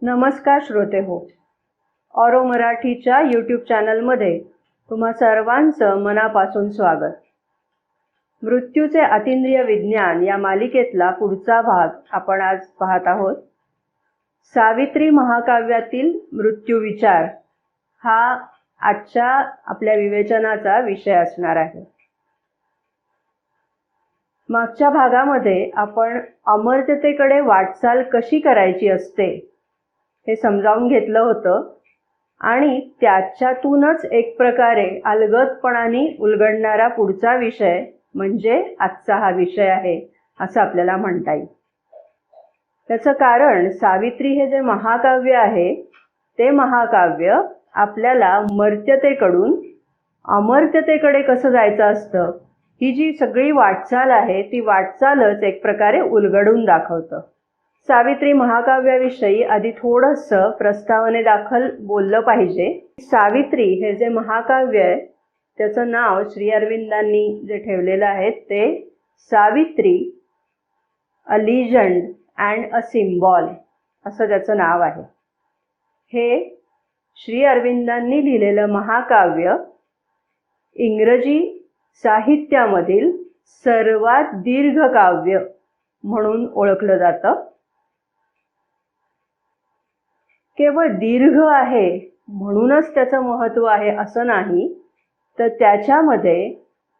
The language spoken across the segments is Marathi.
नमस्कार श्रोते हो, ऑरो मराठीच्या यूट्यूब चॅनलमध्ये तुम्हा सर्वांचं मनापासून स्वागत. मृत्यूचे अतींद्रिय विज्ञान या मालिकेतला पुढचा भाग आपण आज पाहत आहोत. सावित्री महाकाव्यातील मृत्यू विचार हा आजच्या आपल्या विवेचनाचा विषय असणार आहे. मागच्या भागामध्ये आपण अमर्त्यतेकडे वाटचाल कशी करायची असते हे समजावून घेतलं होतं आणि त्याच्यातूनच एक प्रकारे अलगदपणाने उलगडणारा पुढचा विषय म्हणजे आजचा हा विषय आहे असं आपल्याला म्हणता येईल. त्याचं कारण सावित्री हे जे महाकाव्य आहे ते महाकाव्य आपल्याला मर्त्यतेकडून अमर्त्यतेकडे कसं जायचं असतं ही जी सगळी वाटचाल आहे ती वाटचालच एक प्रकारे उलगडून दाखवतं. सावित्री महाकाव्याविषयी आधी थोडंसं प्रस्तावने दाखल बोललं पाहिजे. सावित्री हे जे महाकाव्य आहे त्याचं नाव श्री अरविंदांनी जे ठेवलेलं आहे ते सावित्री अ लिजंड अँड अ सिम्बॉल असं त्याचं नाव आहे. हे श्री अरविंदांनी लिहिलेलं महाकाव्य इंग्रजी साहित्यामधील सर्वात दीर्घ काव्य म्हणून ओळखलं जातं. केवळ दीर्घ आहे म्हणूनच त्याचं महत्त्व आहे असं नाही, तर त्याच्यामध्ये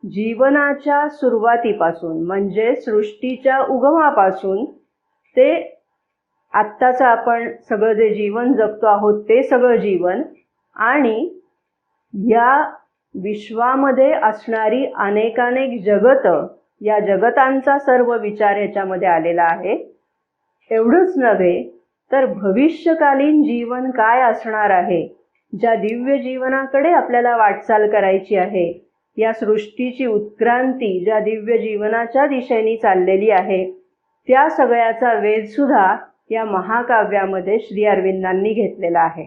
जीवनाच्या सुरुवातीपासून म्हणजे सृष्टीच्या उगमापासून ते आत्ताचं आपण सगळं जे जीवन जगतो आहोत ते सगळं जीवन आणि या विश्वामध्ये असणारी अनेकानेक जगतं या जगतांचा सर्व विचार याच्यामध्ये आलेला आहे. एवढंच नव्हे तर भविष्यकालीन जीवन काय असणार आहे, ज्या दिव्य जीवनाकडे आपल्याला वाटचाल करायची आहे, या सृष्टीची उत्क्रांती ज्या दिव्य जीवनाच्या दिशेने चाललेली आहे त्या सगळ्याचा वेधसुद्धा या महाकाव्यामध्ये श्री अरविंदांनी घेतलेला आहे.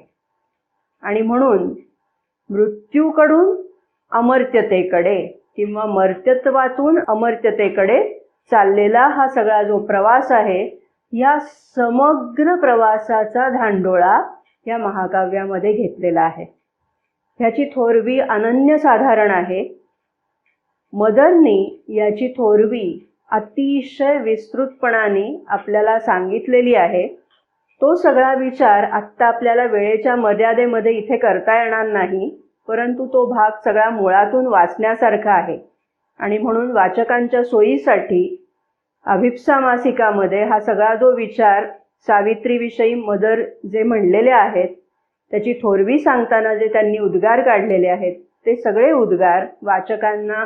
आणि म्हणून मृत्यूकडून अमर्त्यतेकडे किंवा मर्त्यत्वातून अमर्त्यतेकडे चाललेला हा सगळा जो प्रवास आहे या समग्र प्रवासाचा धांडोळा या महाकाव्यामध्ये घेतलेला आहे. ह्याची थोरवी अनन्यसाधारण आहे. मदननी याची थोरवी अतिशय विस्तृतपणाने आपल्याला सांगितलेली आहे. तो सगळा विचार आत्ता आपल्याला वेळेच्या मर्यादेमध्ये इथे करता येणार नाही, परंतु तो भाग सगळा मुळातून वाचण्यासारखा आहे आणि म्हणून वाचकांच्या सोयीसाठी अभिप्सा मासिकामध्ये हा सगळा जो विचार सावित्रीविषयी मदर जे म्हणलेले आहेत त्याची थोरवी सांगताना जे त्यांनी उद्गार काढलेले आहेत ते सगळे उद्गार वाचकांना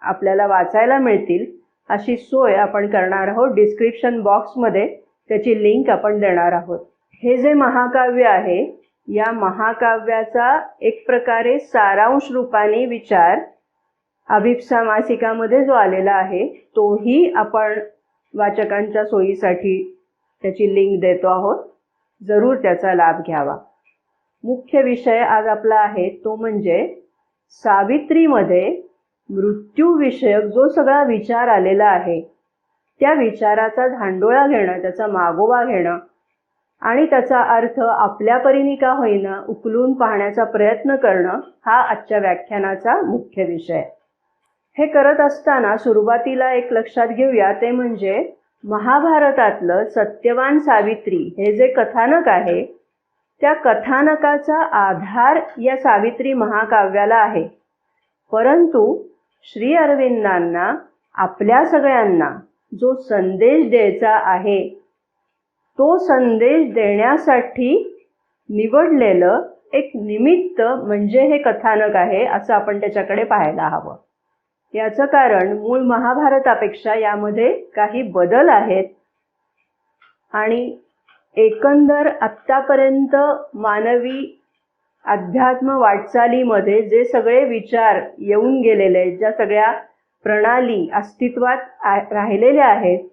आपल्याला वाचायला मिळतील अशी सोय आपण करणार आहोत. डिस्क्रिप्शन बॉक्समध्ये त्याची लिंक आपण देणार आहोत. हे जे महाकाव्य आहे या महाकाव्याचा एक प्रकारे सारांश रूपाने विचार अभिप्सा मासिकामध्ये जो आलेला आहे तोही आपण वाचकांच्या सोयीसाठी त्याची लिंक देतो आहोत. जरूर त्याचा लाभ घ्यावा. मुख्य विषय आज आपला आहे तो म्हणजे सावित्रीमध्ये मृत्यूविषयक जो सगळा विचार आलेला आहे त्या विचाराचा धांडोळा घेणं, त्याचा मागोवा घेणं आणि त्याचा अर्थ आपल्या परीने का होईना उकलून पाहण्याचा प्रयत्न करणं हा आजच्या व्याख्यानाचा मुख्य विषय. हे करत असताना सुरुवातीला एक लक्षात घेऊया ते म्हणजे महाभारतातलं सत्यवान सावित्री हे जे कथानक आहे त्या कथानकाचा आधार या सावित्री महाकाव्याला आहे. परंतु श्री अरविंदांना आपल्या सगळ्यांना जो संदेश द्यायचा आहे तो संदेश देण्यासाठी निवडलेलं एक निमित्त म्हणजे हे कथानक आहे असं आपण त्याच्याकडे पाहायला हवं. याचं कारण मूळ महाभारतापेक्षा यामध्ये काही बदल आहेत आणि एकंदर आत्तापर्यंत मानवी अध्यात्म वाटचालीमध्ये जे सगळे विचार येऊन गेलेले आहेत, ज्या सगळ्या प्रणाली अस्तित्वात राहिलेल्या आहेत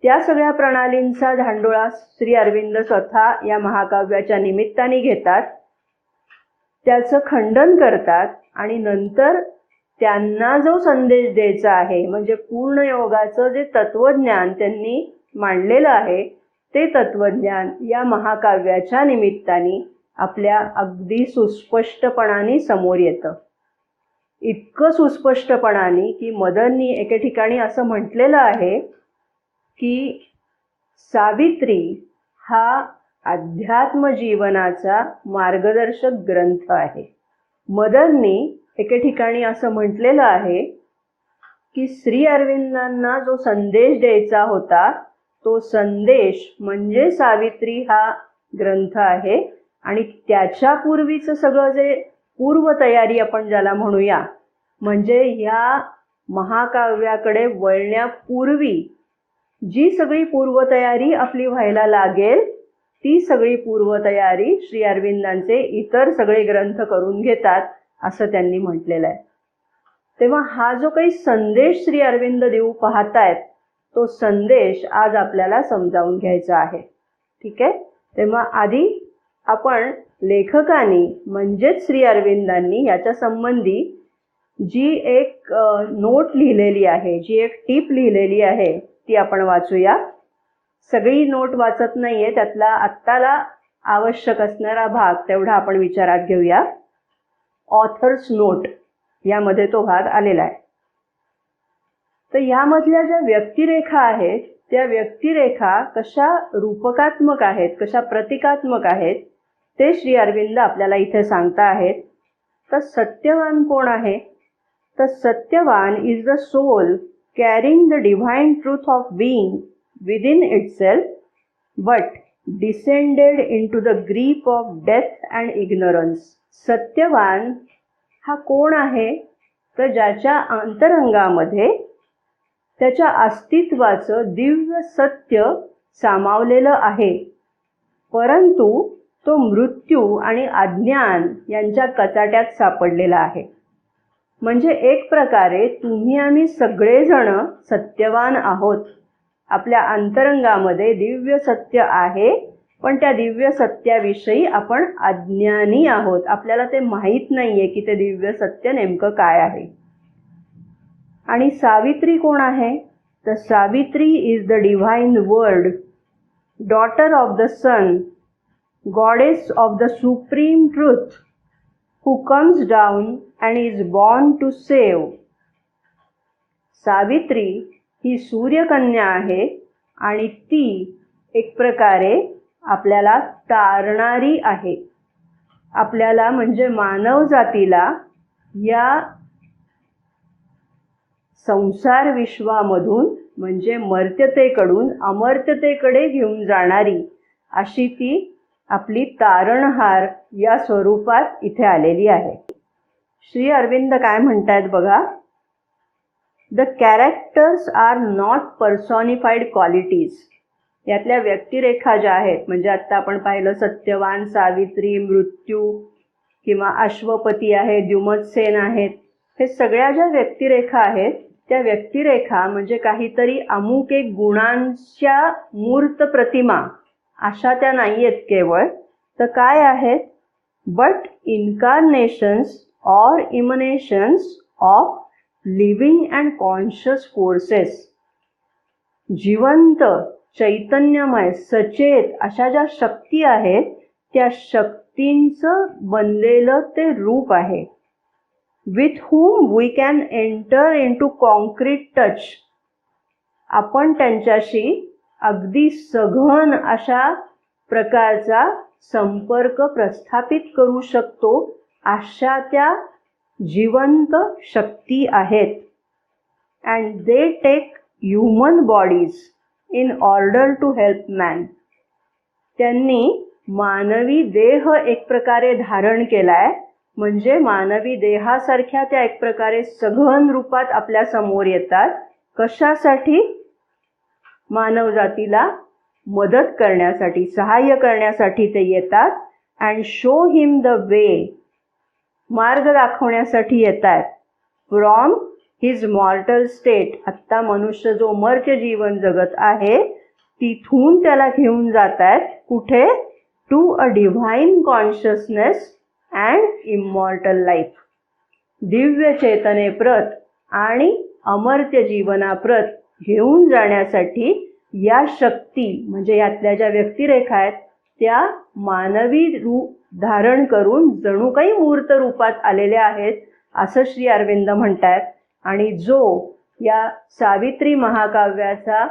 त्या सगळ्या प्रणालींचा धांडोळा श्री अरविंद स्वतः या महाकाव्याच्या निमित्ताने घेतात, त्याचं खंडन करतात आणि नंतर त्यांना जो संदेश द्यायचा आहे म्हणजे पूर्ण योगाचं जे तत्वज्ञान त्यांनी मांडलेलं आहे ते तत्वज्ञान या महाकाव्याच्या निमित्ताने आपल्या अगदी सुस्पष्टपणाने समोर येतं. इतकं सुस्पष्टपणाने की मदननी एके ठिकाणी असं म्हटलेलं आहे की सावित्री हा अध्यात्म जीवनाचा मार्गदर्शक ग्रंथ आहे. मदननी एके ठिकाणी असं म्हटलेलं आहे की श्री अरविंदांना जो संदेश द्यायचा होता तो संदेश म्हणजे सावित्री हा ग्रंथ आहे. आणि त्याच्यापूर्वीचं सगळं जे पूर्वतयारी आपण ज्याला म्हणूया, म्हणजे ह्या महाकाव्याकडे वळण्यापूर्वी जी सगळी पूर्वतयारी आपली व्हायला लागेल ती सगळी पूर्वतयारी श्री अरविंदांचे इतर सगळे ग्रंथ करून घेतात असं त्यांनी म्हटलेलं आहे. तेव्हा हा जो काही संदेश श्री अरविंद देऊ पाहतायत तो संदेश आज आपल्याला समजावून घ्यायचा आहे. ठीक आहे. तेव्हा आधी आपण लेखकांनी म्हणजेच श्री अरविंदांनी याच्या संबंधी जी एक नोट लिहिलेली आहे, जी एक टीप लिहिलेली आहे ती आपण वाचूया. सगळी नोट वाचत नाहीये, त्यातला आत्ताला आवश्यक असणारा भाग तेवढा आपण विचारात घेऊया. ऑथर्स नोट यामध्ये तो भाग आलेला आहे. तर यामधल्या ज्या व्यक्तिरेखा आहेत त्या व्यक्तिरेखा कशा रूपकात्मक आहेत, कशा प्रतिकात्मक आहेत ते श्री अरविंद आपल्याला इथे सांगता आहेत. तर सत्यवान कोण आहे? तर Satyavan is the soul carrying the divine truth of being within itself but descended into the grip of death and ignorance. Satyavan हा कोण आहे? तर ज्याच्या अंतरंगामध्ये त्याच्या अस्तित्वाचं दिव्य सत्य सामावलेलं आहे, परंतु तो मृत्यू आणि अज्ञान यांच्या कचाट्यात सापडलेला आहे. म्हणजे एक प्रकारे तुम्ही आम्ही सगळेजण सत्यवान आहोत. आपल्या अंतरंगामध्ये दिव्य सत्य आहे, पण त्या दिव्य सत्याविषयी आपण अज्ञानी आहोत. आपल्याला ते माहीत नाहीये की ते दिव्य सत्य नेमकं काय आहे. आणि सावित्री कोण आहे? तर Savitri is the divine word, daughter of the sun, goddess of the supreme truth, who comes down and is born to save. Savitri ही सूर्यकन्या आहे आणि ती एक प्रकारे आपल्याला तारणारी आहे. आपल्याला म्हणजे मानव जातीला या संसार विश्वामधून म्हणजे मर्त्यतेकडून अमर्त्यतेकडे घेऊन जाणारी अशी ती आपली तारणहार या स्वरूपात इथे आलेली आहे. श्री अरविंद काय म्हणतायत बघा. The characters are not personified qualities. यातल्या व्यक्तिरेखा ज्या आहेत म्हणजे आत्ता आपण पाहिलं सत्यवान, सावित्री, मृत्यू किंवा अश्वपती आहे, द्युमत्सेन आहेत, हे सगळ्या ज्या व्यक्तिरेखा आहेत त्या व्यक्तिरेखा म्हणजे काहीतरी अमुक एक गुणांच्या मूर्त प्रतिमा अशा त्या नाही आहेत केवळ. तर काय आहेत? But incarnations or emanations of living and conscious forces. जिवंत, चैतन्यमय, सचेत अशा ज्या शक्ती आहेत त्या शक्तींचं बनलेलं ते रूप आहे. With whom we can enter into concrete touch. आपण त्यांच्याशी अगदी सघन अशा प्रकारचा संपर्क प्रस्थापित करू शकतो अशा त्या जिवंत शक्ती आहेत. And they take human bodies in order to help man. त्यांनी मानवी देह एक प्रकारे धारण केलाय म्हणजे मानवी देहासारख्या त्या एक प्रकारे सघन रूपात आपल्या समोर येतात. कशासाठी? मानव जातीला मदत करण्यासाठी, सहाय्य करण्यासाठी ते येतात. And show him the way. मार्ग दाखवण्यासाठी येतात. From his मॉर्टल state. आत्ता मनुष्य जो मर्त्य जीवन जगत आहे तिथून त्याला घेऊन जात आहेत. कुठे? To a divine consciousness and immortal life. दिव्य चेतनेप्रत आणि अमर्त्य जीवनाप्रत घेऊन जाण्यासाठी या शक्ती म्हणजे यातल्या ज्या व्यक्तिरेखा आहेत त्या मानवी रूप धारण करून जणू काही मूर्त रूपात आलेल्या आहेत असं श्री अरविंद म्हणतात. आणि जो या सावित्री महाकाव्याचा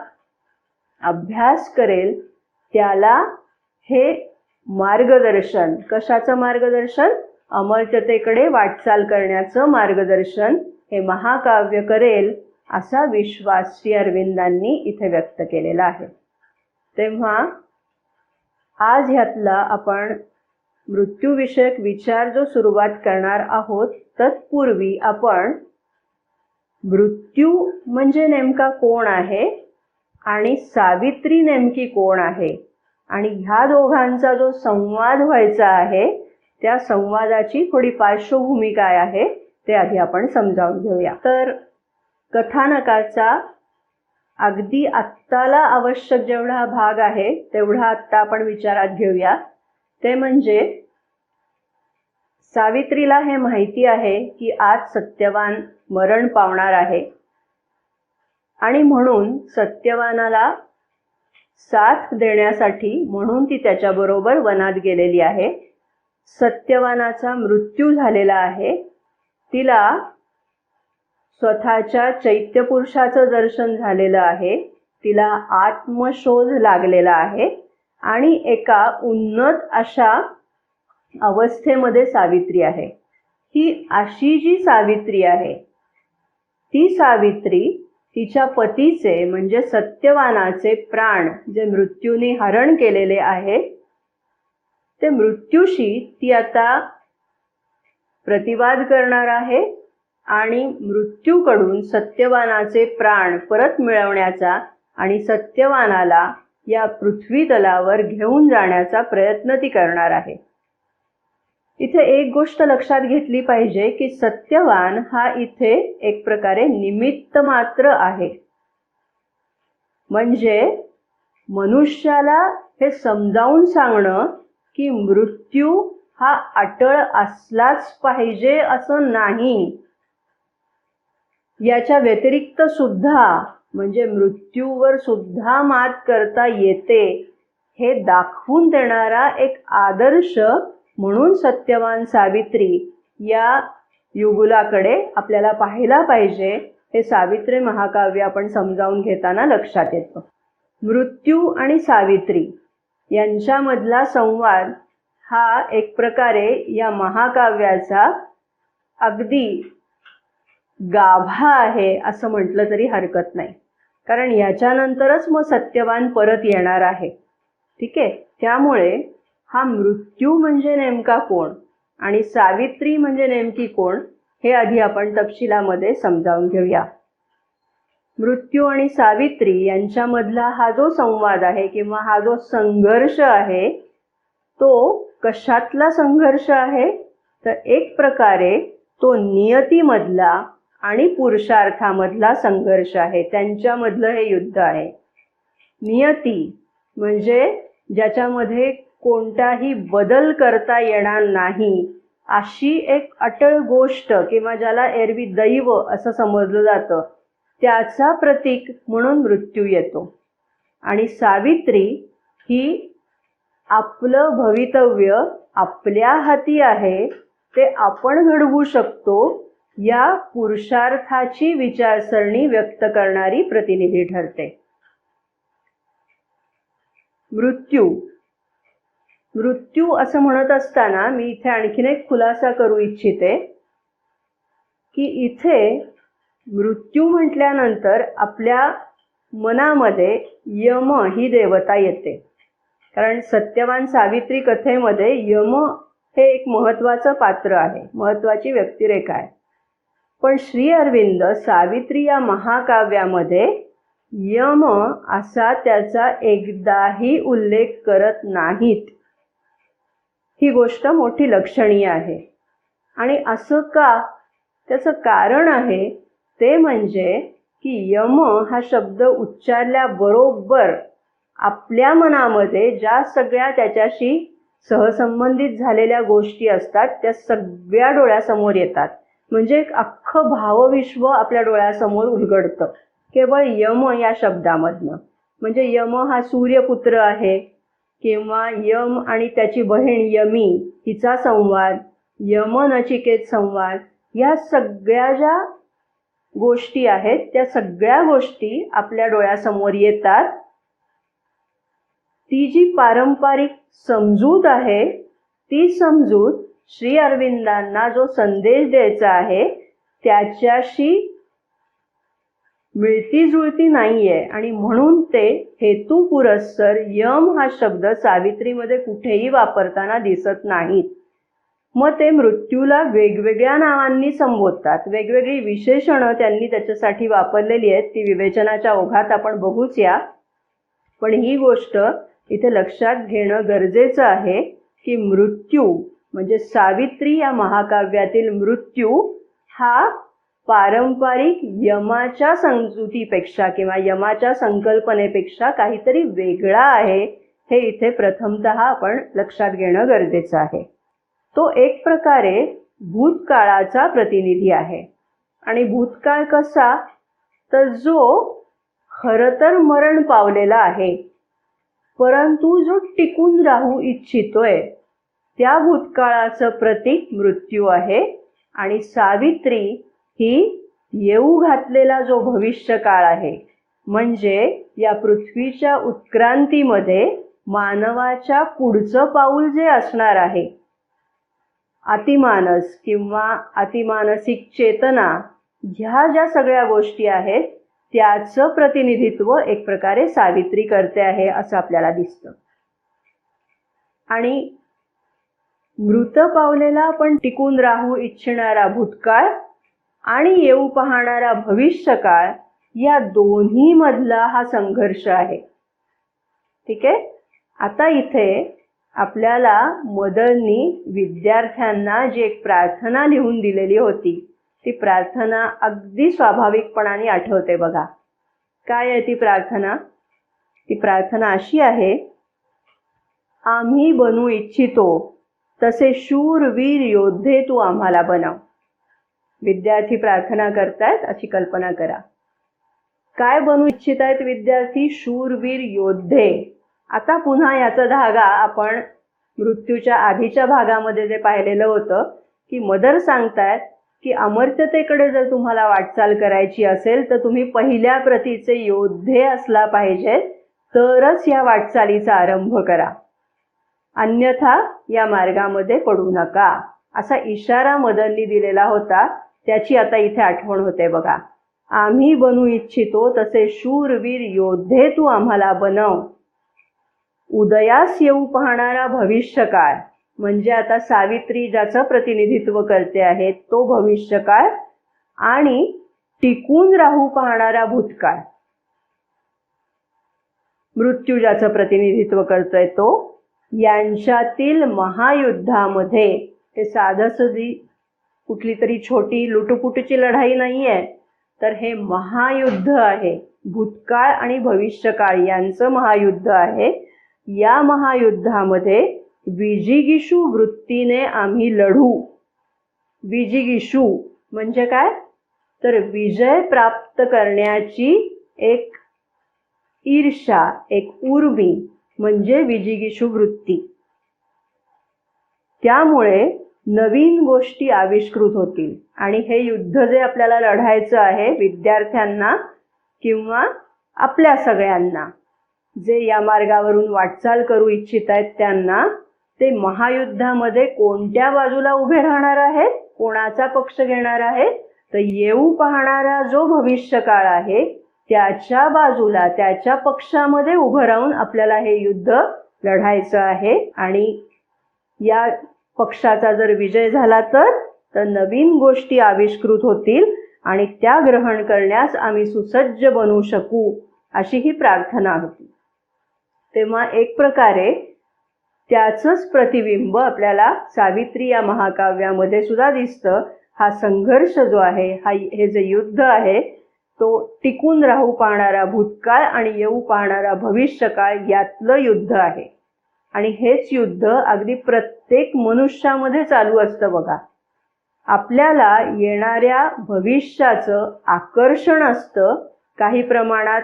अभ्यास करेल त्याला हे मार्गदर्शन, कशाचं मार्गदर्शन? अमर्त्यतेकडे वाटचाल करण्याचं मार्गदर्शन हे महाकाव्य करेल असा विश्वास श्री अरविंदांनी इथे व्यक्त केलेला आहे. तेव्हा आज ह्यातला आपण मृत्यूविषयक विचार जो सुरुवात करणार आहोत तत्पूर्वी आपण मृत्यू म्हणजे नेमका कोण आहे आणि सावित्री नेमकी कोण आहे आणि ह्या दोघांचा जो संवाद व्हायचा आहे त्या संवादाची थोडी पार्श्वभूमी काय आहे ते आधी आपण समजावून घेऊया. तर कथानकाचा अगदी आत्ताला आवश्यक जेवढा हा भाग आहे तेवढा आत्ता आपण विचारात घेऊया. ते म्हणजे सावित्रीला हे माहिती आहे की आज सत्यवान मरण पावणार आहे आणि म्हणून सत्यवानाला साथ देण्यासाठी म्हणून ती त्याच्याबरोबर वनात गेलेली आहे. सत्यवानाचा मृत्यू झालेला आहे. तिला स्वतःच्या चैत्यपुरुषाचं दर्शन झालेलं आहे. तिला आत्मशोध लागलेला आहे आणि एका उन्नत अशा अवस्थेमध्ये सावित्री आहे. ही अशी जी सावित्री आहे ती सावित्री तिच्या पतीचे म्हणजे सत्यवानाचे प्राण जे मृत्यूने हरण केलेले आहे ते मृत्यूशी ती आता प्रतिवाद करणार आहे आणि मृत्यूकडून सत्यवानाचे प्राण परत मिळवण्याचा आणि सत्यवानाला या पृथ्वी तलावर घेऊन जाण्याचा प्रयत्न ती करणार आहे. इथे एक गोष्ट लक्षात घेतली पाहिजे की सत्यवान हा इथे एक प्रकारे निमित्त मात्र आहे. म्हणजे मनुष्याला हे समजावून सांगणं की मृत्यू हा अटळ असलाच पाहिजे असं नाही. याच्या व्यतिरिक्त सुद्धा म्हणजे मृत्यूवर सुद्धा मात करता येते हे दाखवून देणारा एक आदर्श म्हणून सत्यवान सावित्री या युगुलाकडे आपल्याला पाहायला पाहिजे. हे सावित्री महाकाव्य आपण समजावून घेताना लक्षात येतं. मृत्यू आणि सावित्री यांच्यामधला संवाद हा एक प्रकारे या महाकाव्याचा अगदी गाभा आहे असं म्हटलं तरी हरकत नाही. कारण याच्यानंतरच मग सत्यवान परत येणार आहे. ठीक आहे. त्यामुळे हा मृत्यू म्हणजे नेमका कोण आणि सावित्री म्हणजे नेमकी कोण हे आधी आपण तपशिलामध्ये समजावून घेऊया. मृत्यू आणि सावित्री यांच्यामधला हा जो संवाद आहे किंवा हा जो संघर्ष आहे तो कशातला संघर्ष आहे तर एक प्रकारे तो नियतीमधला आणि पुरुषार्थामधला संघर्ष आहे. त्यांच्यामधलं हे युद्ध आहे. नियती म्हणजे ज्याच्यामध्ये कोणताही बदल करता येणार नाही अशी एक अटळ गोष्ट किंवा ज्याला एरवी दैव असं समजलं जातं त्याचा प्रतीक म्हणून मृत्यू येतो. आणि सावित्री ही आपलं भवितव्य आपल्या हाती आहे ते आपण घडवू शकतो या पुरुषार्थाची विचारसरणी व्यक्त करणारी प्रतिनिधी ठरते. मृत्यू असं म्हणत असताना मी इथे आणखीन एक खुलासा करू इच्छिते की इथे मृत्यू म्हटल्यानंतर आपल्या मनामध्ये यम ही देवता येते. कारण सत्यवान सावित्री कथेमध्ये यम हे एक महत्त्वाचं पात्र आहे, महत्त्वाची व्यक्तिरेखा आहे. पण श्री अरविंद सावित्री या महाकाव्यामध्ये यम असा त्याचा एकदाही उल्लेख करत नाहीत. ही गोष्ट मोठी लक्षणीय आहे. आणि असं का? त्याचं कारण आहे ते म्हणजे की यम हा शब्द उच्चारल्याबरोबर आपल्या मनामध्ये ज्या सगळ्या त्याच्याशी सहसंबंधित झालेल्या गोष्टी असतात त्या सगळ्या डोळ्यासमोर येतात. म्हणजे एक अख्खं भावविश्व आपल्या डोळ्यासमोर उलगडतं केवळ यम या शब्दामधनं. म्हणजे यम हा सूर्यपुत्र आहे, किंवा यम आणि त्याची बहीण यमी हिचा संवाद, यम नचिकेत संवाद, या सगळ्या ज्या गोष्टी आहेत त्या सगळ्या गोष्टी आपल्या डोळ्यासमोर येतात. ती जी पारंपरिक समजूत आहे ती समजूत श्री अरविंदांना जो संदेश द्यायचा आहे त्याच्याशी मिळती जुळती नाहीये, आणि म्हणून ते हेतू पुरस्सर यम हा शब्द सावित्रीमध्ये कुठेही वापरताना दिसत नाहीत. मग ते मृत्यूला वेगवेगळ्या नावांनी संबोधतात, वेगवेगळी विशेषणं त्यांनी त्याच्यासाठी वापरलेली आहेत. ती विवेचनाच्या ओघात आपण बघूच या. पण ही गोष्ट इथे लक्षात घेणं गरजेचं आहे की मृत्यू म्हणजे सावित्री या महाकाव्यातील मृत्यू हा पारंपरिक यमाच्या समजुतीपेक्षा किंवा यमाच्या संकल्पनेपेक्षा काहीतरी वेगळा आहे, हे इथे प्रथमतः आपण लक्षात घेणं गरजेचं आहे. तो एक प्रकारे भूतकाळाचा प्रतिनिधी आहे. आणि भूतकाळ कसा, तर जो खरं तर मरण पावलेला आहे परंतु जो टिकून राहू इच्छितोय त्या भूतकाळाचं प्रतीक मृत्यू आहे. आणि सावित्री ही येऊ घातलेला जो भविष्य काळ आहे, म्हणजे या पृथ्वीच्या उत्क्रांतीमध्ये मानवाच्या पुढचं पाऊल जे असणार आहे, अतिमानस किंवा अतिमानसिक चेतना, ह्या ज्या सगळ्या गोष्टी आहेत त्याचं प्रतिनिधित्व एक प्रकारे सावित्री करते आहे असं आपल्याला दिसतं. आणि मृत पावलेला पण टिकून राहू इच्छिणारा भूतकाळ आणि येऊ पाहणारा भविष्यकाळ, या दोन्ही मधला हा संघर्ष आहे. ठीक आहे. आता इथे आपल्याला मदननी विद्यार्थ्यांना जी एक प्रार्थना लिहून दिलेली होती ती प्रार्थना अगदी स्वाभाविकपणाने आठवते बघा. काय आहे ती प्रार्थना? ती प्रार्थना अशी आहे, आम्ही बनू इच्छितो तसे शूरवीर योद्धे तू आम्हाला बनव. विद्यार्थी प्रार्थना करतायत अशी कल्पना करा. काय बनू इच्छित आहेत विद्यार्थी? शूरवीर योद्धे. आता पुन्हा याचा धागा आपण मृत्यूच्या आधीच्या भागामध्ये जे पाहिलेलं होतं की मदर सांगतायत की अमर्त्यतेकडे जर तुम्हाला वाटचाल करायची असेल तर तुम्ही पहिल्या प्रतीचे योद्धे असला पाहिजे, तरच या वाटचालीचा आरंभ करा, अन्यथा या मार्गामध्ये पडू नका, असा इशारा मदननी दिलेला होता. त्याची आता इथे आठवण होते बघा. आम्ही बनू इच्छितो तसे शूरवीर योद्धे तू आम्हाला बनव. उदयास येऊ पाहणारा भविष्यकाळ म्हणजे आता सावित्री ज्याचं प्रतिनिधित्व करते आहे तो भविष्यकाळ, आणि टिकून राहू पाहणारा भूतकाळ मृत्यू ज्याचं प्रतिनिधित्व करतोय तो, यांच्यातील महायुद्धामध्ये, हे साधंसुधी कुठली तरी छोटी लुटुपुटूची लढाई नाहीये, तर हे महायुद्ध आहे. भूतकाळ आणि भविष्यकाळ यांचं महायुद्ध आहे. या महायुद्धामध्ये विजिगीषू वृत्तीने आम्ही लढू. विजिगीषू म्हणजे काय, तर विजय प्राप्त करण्याची एक ईर्ष्या, एक उर्मी म्हणजे विजिगीषू वृत्ती. त्यामुळे नवीन गोष्टी आविष्कृत होतील. आणि हे युद्ध जे आपल्याला लढायचं आहे विद्यार्थ्यांना किंवा आपल्या सगळ्यांना जे या मार्गावरून वाटचाल करू इच्छित आहेत त्यांना, ते महायुद्धामध्ये कोणत्या बाजूला उभे राहणार आहेत, कोणाचा पक्ष घेणार आहे, तर येऊ पाहणारा जो भविष्यकाळ आहे त्याच्या बाजूला, त्याच्या पक्षामध्ये उभं राहून आपल्याला हे युद्ध लढायचं आहे. आणि या पक्षाचा जर विजय झाला तर नवीन गोष्टी आविष्कृत होतील आणि त्या ग्रहण करण्यास आम्ही सुसज्ज बनू शकू, अशी ही प्रार्थना होती. तेव्हा एक प्रकारे त्याचंच प्रतिबिंब आपल्याला सावित्री या महाकाव्यामध्ये सुद्धा दिसतं. हा संघर्ष जो आहे, हे जे युद्ध आहे तो टिकून राहू पाहणारा भूतकाळ आणि येऊ पाहणारा भविष्यकाळ यातलं युद्ध आहे. आणि हेच युद्ध अगदी प्रत्येक मनुष्यामध्ये चालू असतं बघा. आपल्याला येणाऱ्या भविष्याचं आकर्षण असतं काही प्रमाणात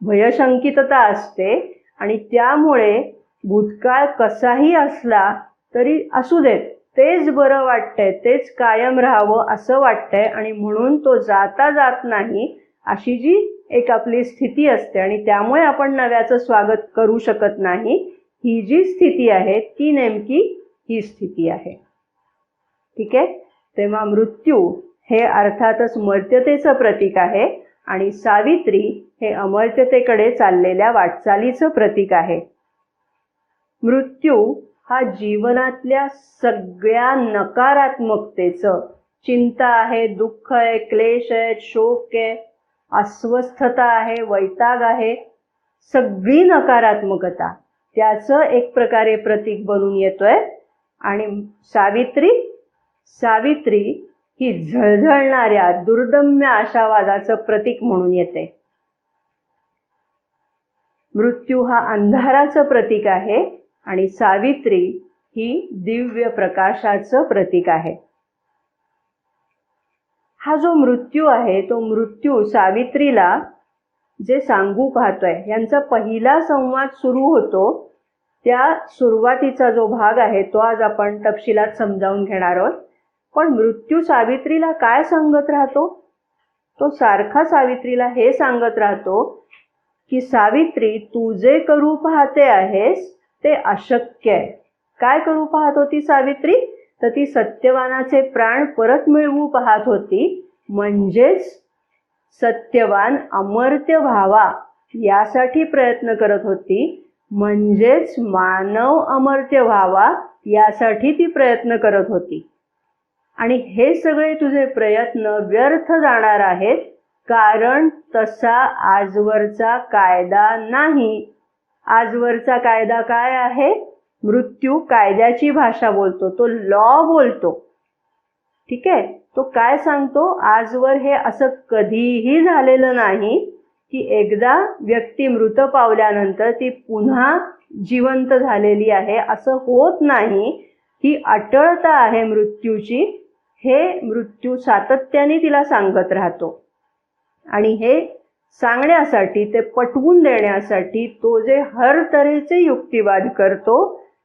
भयशंकितता असते आणि त्यामुळे भूतकाळ कसाही असला तरी असू देत, तेच बरं वाटतंय, तेच कायम राहावं असं वाटतंय आणि म्हणून तो जाता जात नाही अशी जी एक आपली स्थिती असते आणि त्यामुळे आपण नव्याचं स्वागत करू शकत नाही. ही जी स्थिती आहे ती नेमकी ही स्थिती आहे. ठीक आहे. तेव्हा मृत्यू हे अर्थातच मर्त्यतेचं प्रतीक आहे आणि सावित्री हे अमर्त्यतेकडे चाललेल्या वाटचालीचं प्रतीक आहे. मृत्यू हा जीवनातल्या सगळ्या नकारात्मकतेचं, चिंता आहे, दुःख आहे, क्लेश आहे, शोक आहे, अस्वस्थता आहे, वैताग आहे, सगळी नकारात्मकता त्याचं एक प्रकारे प्रतीक बनून येतोय. आणि सावित्री ही झळझळणाऱ्या दुर्दम्य आशावादाचं प्रतीक म्हणून येते. मृत्यू हा अंधाराचं प्रतीक आहे आणि सावित्री ही दिव्य प्रकाशाचं प्रतीक आहे. हा जो मृत्यू आहे तो मृत्यू सावित्रीला जे सांगू पाहतोय, यांचा पहिला संवाद सुरू होतो. त्या सुरुवातीचा जो भाग आहे तो आज आपण तपशिलात समजावून घेणार आहोत. पण मृत्यू सावित्रीला काय सांगत राहतो? तो सारखा सावित्रीला हे सांगत राहतो की सावित्री, तू जे करू पाहते आहेस ते अशक्य आहे. काय करू पाहत होती सावित्री? तर ती सत्यवानाचे प्राण परत मिळवू पाहत होती. म्हणजेच सत्यवान अमर्त्य व्हावा यासाठी प्रयत्न करत होती. म्हणजेच मानव अमर्त्य व्हावा यासाठी ती प्रयत्न करत होती. आणि हे सगळे तुझे प्रयत्न व्यर्थ जाणार आहेत, कारण तसा आजवरचा कायदा नाही. आजवरचा कायदा काय आहे? मृत्यू कायद्याची भाषा बोलतो, तो लॉ बोलतो. ठीक आहे. तो काय सांगतो? आजवर हे असं कधीही झालेलं नाही की एकदा व्यक्ती मृत पावल्यानंतर ती पुन्हा जिवंत झालेली आहे, असं होत नाही. ही अटळता आहे मृत्यूची. हे मृत्यू सातत्याने तिला सांगत राहतो आणि हे सांगण्यासाठी, ते पटवून देण्यासाठी तो जे हर तऱ्हेचे युक्तिवाद करतो,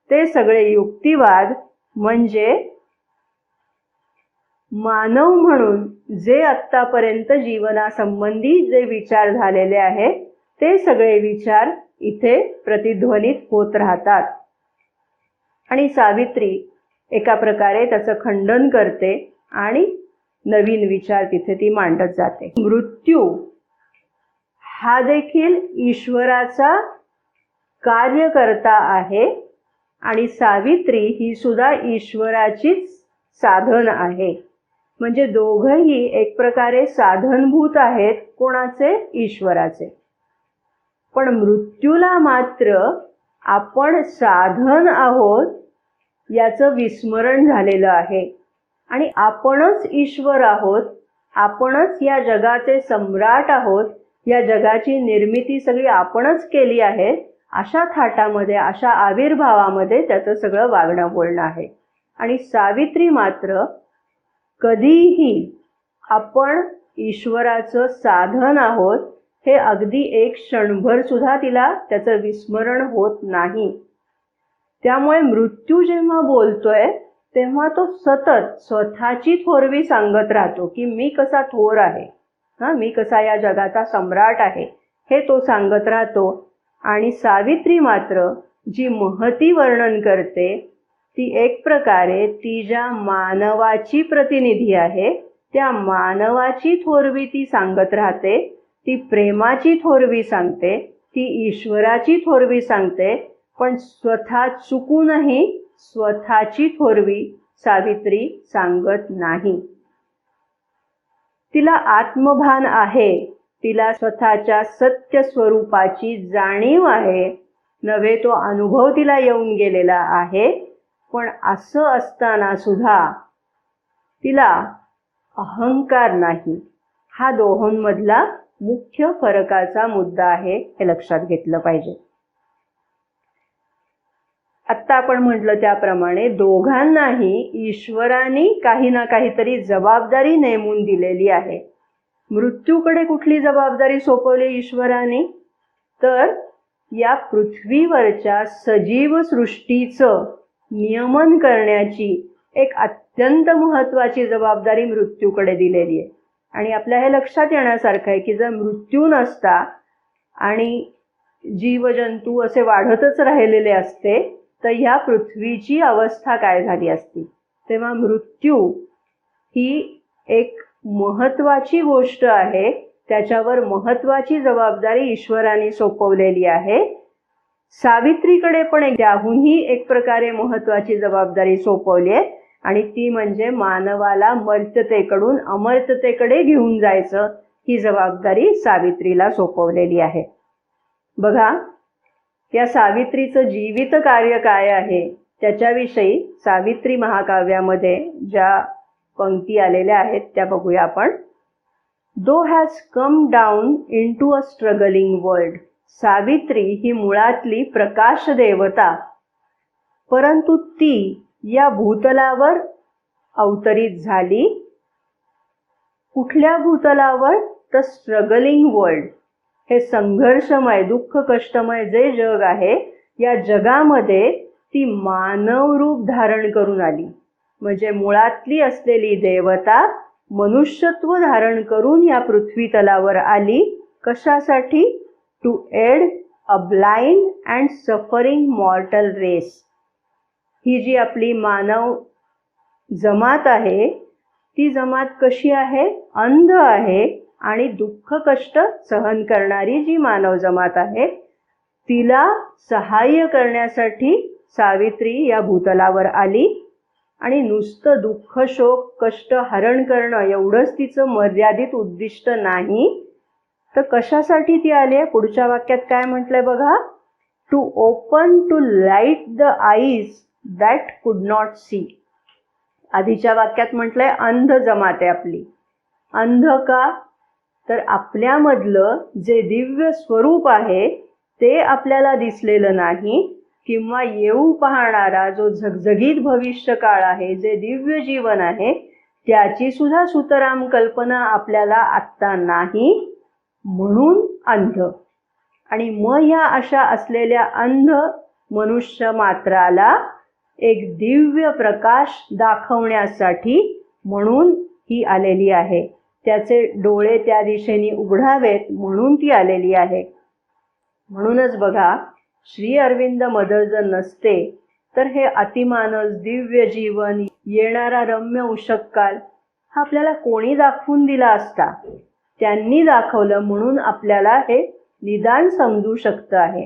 ते सगळे युक्तिवाद म्हणजे मानव म्हणून जे आत्तापर्यंत जीवनासंबंधी जे विचार झालेले आहेत ते सगळे विचार इथे प्रतिध्वनित होत राहतात. आणि सावित्री एका प्रकारे त्याचं खंडन करते आणि नवीन विचार तिथे ती मांडत जाते. मृत्यू हा देखील ईश्वराचा कार्यकर्ता आहे आणि सावित्री ही सुद्धा ईश्वराचीच साधन आहे. म्हणजे दोघंही एक प्रकारे साधनभूत आहेत. कोणाचे? ईश्वराचे. पण मृत्यूला मात्र आपण साधन आहोत याचं विस्मरण झालेलं आहे आणि आपणच ईश्वर आहोत, आपणच या जगाचे सम्राट आहोत, या जगाची निर्मिती सगळी आपणच केली आहे, अशा थाटामध्ये, अशा आविर्भावामध्ये त्याचं सगळं वागणं बोलणं आहे. आणि सावित्री मात्र कधीही आपण ईश्वराचं साधन आहोत हे अगदी एक क्षणभर सुद्धा तिला त्याचं विस्मरण होत नाही. त्यामुळे मृत्यू जेव्हा बोलतोय तेव्हा तो सतत स्वतःची थोरवी सांगत राहतो की मी कसा थोर आहे, मी कसा या जगाचा सम्राट आहे, हे तो सांगत राहतो. आणि सावित्री मात्र जी महती वर्णन करते ती एक प्रकारे ती ज्या मानवाची प्रतिनिधी आहे त्या मानवाची थोरवी ती सांगत राहते. ती प्रेमाची थोरवी सांगते, ती ईश्वराची थोरवी सांगते, पण स्वतः चुकूनही स्वतःची थोरवी सावित्री सांगत नाही. तिला आत्मभान आहे, तिला स्वतःच्या सत्य स्वरूपाची जाणीव आहे, नव्हे तो अनुभव तिला येऊन गेलेला आहे. पण असं असताना सुद्धा तिला अहंकार नाही. हा दोहोंमधला मुख्य फरकाचा मुद्दा आहे, हे लक्षात घेतलं पाहिजे. आत्ता आपण म्हटलं त्याप्रमाणे दोघांनाही ईश्वराने काही ना काहीतरी जबाबदारी नेमून दिलेली आहे. मृत्यूकडे कुठली जबाबदारी सोपवली ईश्वराने? तर या पृथ्वीवरच्या सजीव सृष्टीचं नियमन करण्याची एक अत्यंत महत्त्वाची जबाबदारी मृत्यूकडे दिलेली आहे. आणि आपल्या हे लक्षात येण्यासारखं आहे की जर मृत्यू नसता आणि जीवजंतू असे वाढतच राहिलेले असते तर ह्या पृथ्वीची अवस्था काय झाली असती. तेव्हा मृत्यू ही एक महत्त्वाची गोष्ट आहे, त्याच्यावर महत्त्वाची जबाबदारी ईश्वराने सोपवलेली आहे. सावित्रीकडे पण त्याहूनही एक प्रकारे महत्त्वाची जबाबदारी सोपवली आहे आणि ती म्हणजे मानवाला मर्त्यतेकडून अमर्त्यतेकडे घेऊन जायचं, ही जबाबदारी सावित्रीला सोपवलेली आहे. बघा, या सावित्रीचं जीवित कार्य काय आहे त्याच्याविषयी सावित्री महाकाव्यामध्ये ज्या पंक्ती आलेल्या आहेत त्या बघूया आपण. Though has come down into a struggling world. Savitri ही मुळातली प्रकाश देवता, परंतु ती या भूतलावर अवतरित झाली. कुठल्या भूतलावर? तर स्ट्रगलिंग वर्ल्ड. हे संघर्षमय दुःख कष्टमय जे जग आहे या जगामध्ये ती मानव रूप धारण करून आली. म्हणजे मुळातली असलेली देवता मनुष्यत्व धारण करून या पृथ्वी तलावर आली. कशासाठी? To aid a blind and suffering mortal race. ही जी आपली मानव जमात आहे ती जमात कशी आहे? अंध आहे आणि दुःख कष्ट सहन करणारी जी मानव जमात आहे तिला सहाय्य करण्यासाठी सावित्री या भूतलावर आली. आणि नुसतं दुःख शोक कष्ट हरण करणं एवढंच तिचं मर्यादित उद्दिष्ट नाही, तर कशासाठी ती आली आहे? पुढच्या वाक्यात काय म्हटलंय बघा. To open to light the eyes that could not see. आधीच्या वाक्यात म्हटलंय अंध जमात आहे आपली. अंध का? तर आपल्यामधलं जे दिव्य स्वरूप आहे ते आपल्याला दिसलेलं नाही, किंवा येऊ पाहणारा जो झगझगीत भविष्य काळ आहे, जे दिव्य जीवन आहे त्याची सुद्धा सुतराम कल्पना आपल्याला आत्ता नाही, म्हणून अंध. आणि मग ह्या अशा असलेल्या अंध मनुष्य मात्राला एक दिव्य प्रकाश दाखवण्यासाठी म्हणून ही आलेली आहे. त्याचे डोळे त्या दिशेने उघडावेत म्हणून ती आलेली आहे. म्हणूनच बघा, श्री अरविंद मदर जर नसते तर हे अतिमानस दिव्य जीवन येणारा रम्य उषक्काल हा आपल्याला कोणी दाखवून दिला असता? त्यांनी दाखवलं म्हणून आपल्याला हे निदान समजू शकतं आहे.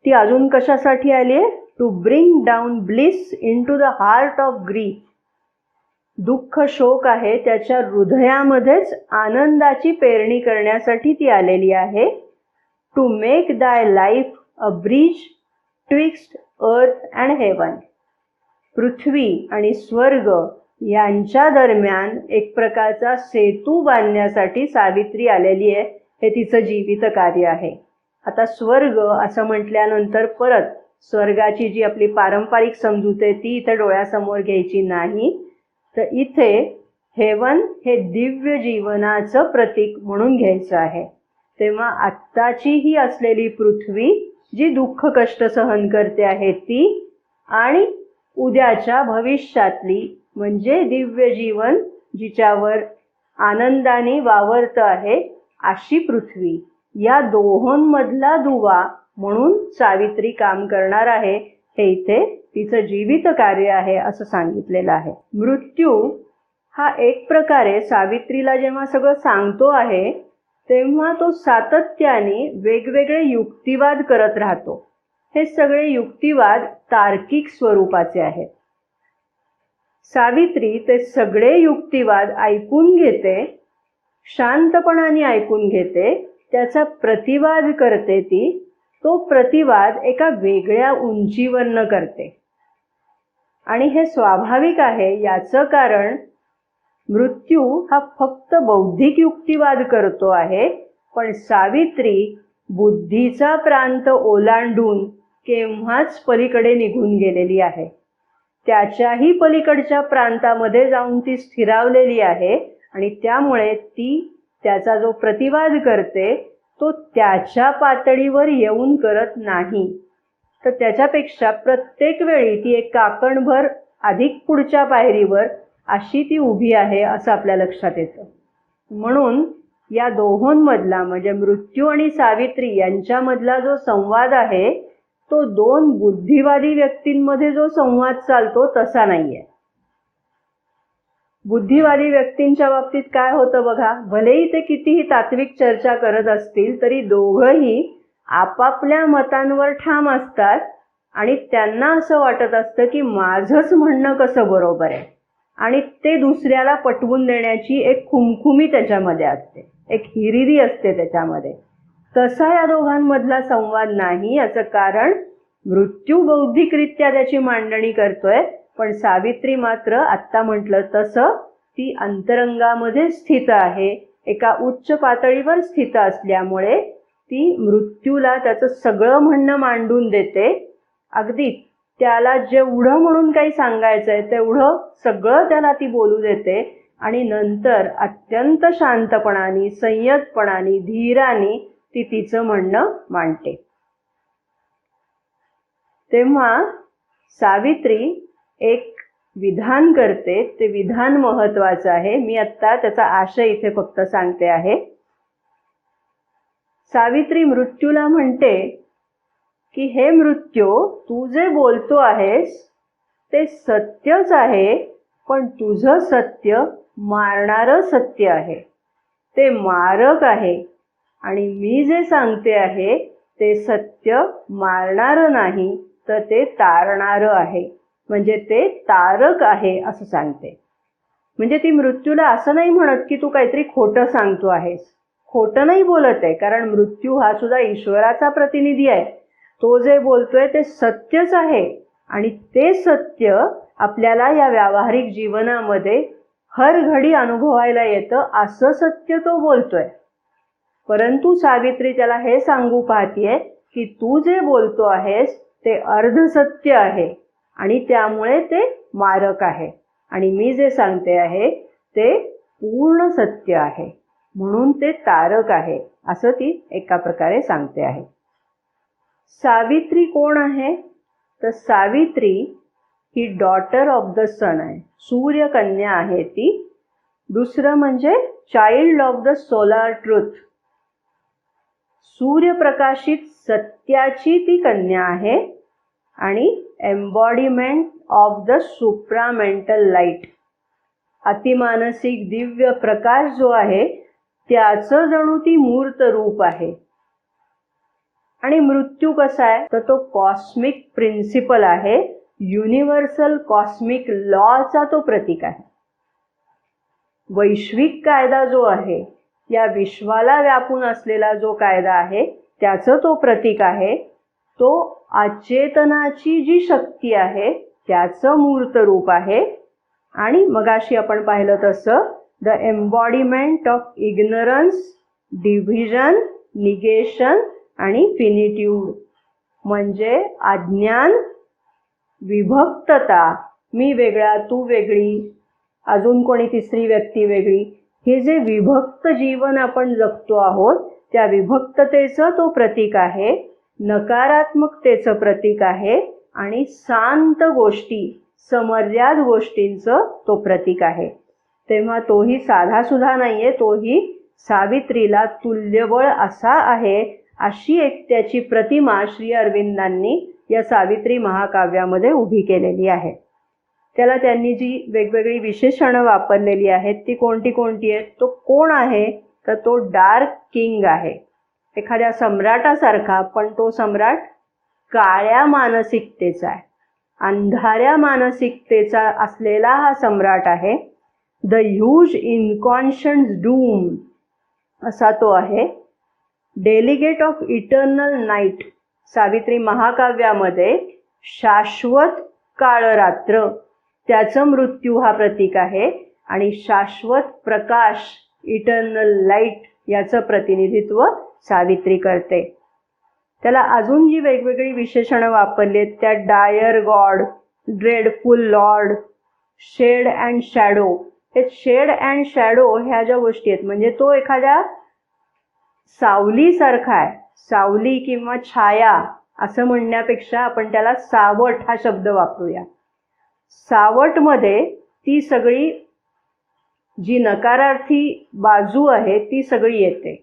ती अजून कशासाठी आली आहे? To bring down bliss into the heart of grief. दुःख शोक आहे त्याच्या हृदयामध्येच आनंदाची पेरणी करण्यासाठी ती आलेली आहे. To make thy life a bridge twixt earth and heaven. पृथ्वी आणि स्वर्ग यांच्या दरम्यान एक प्रकारचा सेतू बांधण्यासाठी सावित्री आलेली आहे. हे तिचं जीवित कार्य आहे. आता स्वर्ग असं म्हटल्यानंतर परत स्वर्गाची जी आपली पारंपरिक समजूत आहे ती इथे डोळ्यासमोर घ्यायची नाही, तर इथे हेवन हे दिव्य जीवनाचं प्रतीक म्हणून घ्यायचं आहे. तेव्हा आत्ताची ही असलेली पृथ्वी जी दुःख कष्ट सहन करते आहे ती, आणि उद्याच्या भविष्यातली म्हणजे दिव्य जीवन जिच्यावर आनंदाने वावरतं आहे अशी पृथ्वी, या दोहोंमधला दुवा म्हणून सावित्री काम करणार आहे. हे इथे तिचं जीवित कार्य आहे असं सांगितलेलं आहे. मृत्यू हा एक प्रकारे सावित्रीला जेव्हा सगळं सांगतो आहे तेव्हा तो सातत्याने वेगवेगळे युक्तिवाद करत राहतो. हे सगळे युक्तिवाद तार्किक स्वरूपाचे आहेत. सावित्री ते सगळे युक्तिवाद ऐकून घेते, शांतपणाने ऐकून घेते, त्याचा प्रतिवाद करते. ती तो प्रतिवाद एका वेगळ्या उंचीवरनं करते आणि हे स्वाभाविक आहे. याचं कारण मृत्यू हा फक्त बौद्धिक युक्तिवाद करतो आहे, पण सावित्री बुद्धीचा प्रांत ओलांडून केव्हाच पलीकडे निघून गेलेली आहे. त्याच्याही पलीकडच्या प्रांतामध्ये जाऊन ती स्थिरावलेली आहे आणि त्यामुळे ती त्याचा जो प्रतिवाद करते तो त्याच्या पातळीवर येऊन करत नाही, तर त्याच्यापेक्षा प्रत्येक वेळी ती एक काकणभर अधिक पुढच्या पायरीवर अशी ती उभी आहे असं आपल्या लक्षात येतं. म्हणून या दोहोंमधला म्हणजे मृत्यू आणि सावित्री यांच्यामधला जो संवाद आहे तो दोन बुद्धिवादी व्यक्तींमध्ये जो संवाद चालतो तसा नाहीये. बुद्धिवादी व्यक्तींच्या बाबतीत काय होतं बघा, भलेही ते कितीही तात्विक चर्चा करत असतील तरी दोघंही आपापल्या मतांवर ठाम असतात आणि त्यांना असं वाटत असतं की माझंच म्हणणं कसं बरोबर आहे आणि ते दुसऱ्याला पटवून देण्याची एक खुमखुमी त्याच्यामध्ये असते, एक हिरिरी असते त्याच्यामध्ये. तसा या दोघांमधला संवाद नाही. याचं कारण मृत्यू बौद्धिकरित्या त्याची मांडणी करतोय, पण सावित्री मात्र आत्ता म्हटलं तसं ती अंतरंगामध्ये स्थित आहे, एका उच्च पातळीवर स्थित असल्यामुळे ती मृत्यूला त्याचं सगळं म्हणणं मांडून देते. अगदी त्याला जेवढं म्हणून काही सांगायचंय तेवढं सगळं त्याला ती बोलू देते आणि नंतर अत्यंत शांतपणाने, संयतपणाने, धीराने ती तिचं म्हणणं मांडते. तेव्हा सावित्री एक विधान करते, ते विधान महत्वाचं आहे. मी आत्ता त्याचा आशय इथे फक्त सांगते आहे. सावित्री मृत्यूला म्हणते की हे मृत्यू, तू जे बोलतो आहेस ते सत्यच आहे, पण तुझं सत्य मारणारं सत्य आहे, ते मारक आहे. आणि मी जे सांगते आहे ते सत्य मारणारं नाही, तर ते तारणारं आहे, म्हणजे ते तारक आहे असं सांगते. म्हणजे ती मृत्यूला असं नाही म्हणत की तू काहीतरी खोटं सांगतो आहेस. खोटं नाही बोलत आहे, कारण मृत्यू हा सुद्धा ईश्वराचा प्रतिनिधी आहे. तो जे बोलतोय ते सत्यच आहे आणि ते सत्य आपल्याला या व्यावहारिक जीवनामध्ये हर घडी अनुभवायला येतं, असं सत्य तो बोलतोय. परंतु सावित्री त्याला हे सांगू पाहतीये की तू जे बोलतो आहेस ते अर्धसत्य आहे आणि त्यामुळे ते मारक आहे आणि मी जे सांगते आहे ते पूर्ण सत्य आहे, म्हणून ते तारक आहे, असं ती एका प्रकारे सांगते आहे. सावित्री कोण आहे? तर सावित्री ही डॉटर ऑफ द सन आहे, सूर्यकन्या आहे ती. दुसरं म्हणजे child of the solar truth, सूर्यप्रकाशित सत्याची ती कन्या आहे आणि embodiment of the supramental light, अतिमानसिक दिव्य प्रकाश जो आहे त्याचं जणू ती मूर्त रूप आहे. आणि मृत्यू कसा आहे तर तो कॉस्मिक प्रिन्सिपल आहे, युनिव्हर्सल कॉस्मिक लॉचा तो प्रतीक आहे. वैश्विक कायदा जो आहे, या विश्वाला व्यापून असलेला जो कायदा आहे त्याचं तो प्रतीक आहे. तो अचेतनाची जी शक्ती आहे त्याचं मूर्त रूप आहे. आणि मगाशी आपण पाहिलं तसं the embodiment of ignorance, division, negation आणि फिनिट्यूड, म्हणजे अज्ञान, विभक्तता, मी वेगळा तू वेगळी, अजून कोणी तिसरी व्यक्ती वेगळी, हे जे विभक्त जीवन आपण जगतो आहोत त्या विभक्ततेचं तो प्रतीक आहे, नकारात्मकतेचं प्रतीक आहे आणि शांत गोष्टी, समर्याद गोष्टींचं तो प्रतीक आहे. तेव्हा तोही साधासुद्धा नाहीये, तोही सावित्रीला तुल्यबळ असा आहे, अशी एक त्याची प्रतिमा श्री अरविंदांनी या सावित्री महाकाव्यामध्ये उभी केलेली आहे. त्याला त्यांनी जी वेगवेगळी विशेषणं वापरलेली आहेत ती कोणती कोणती आहेत? तो कोण आहे तर तो डार्क किंग आहे, एखाद्या सम्राटासारखा, पण तो सम्राट काळ्या मानसिकतेचा आहे, अंधाऱ्या मानसिकतेचा असलेला हा सम्राट आहे. द ह्यूज इनकॉन्शियस डूम असा तो आहे. Delegate of eternal night, Savitri महाकाव्यामध्ये शाश्वत काळरात्र त्याचं मृत्यू हा प्रतीक आहे आणि शाश्वत प्रकाश, इटर्नल लाईट याचं प्रतिनिधित्व सावित्री करते. त्याला अजून जी वेगवेगळी विशेषणं वापरली आहेत त्या dire god, dreadful lord, shade and shadow. हे शेड अँड शॅडो ह्या ज्या गोष्टी आहेत म्हणजे तो एखाद्या सावलीसारखा आहे. सावली किंवा छाया असं म्हणण्यापेक्षा आपण त्याला सावट हा शब्द वापरूया. सावटमध्ये ती सगळी जी नकारार्थी बाजू आहे ती सगळी येते.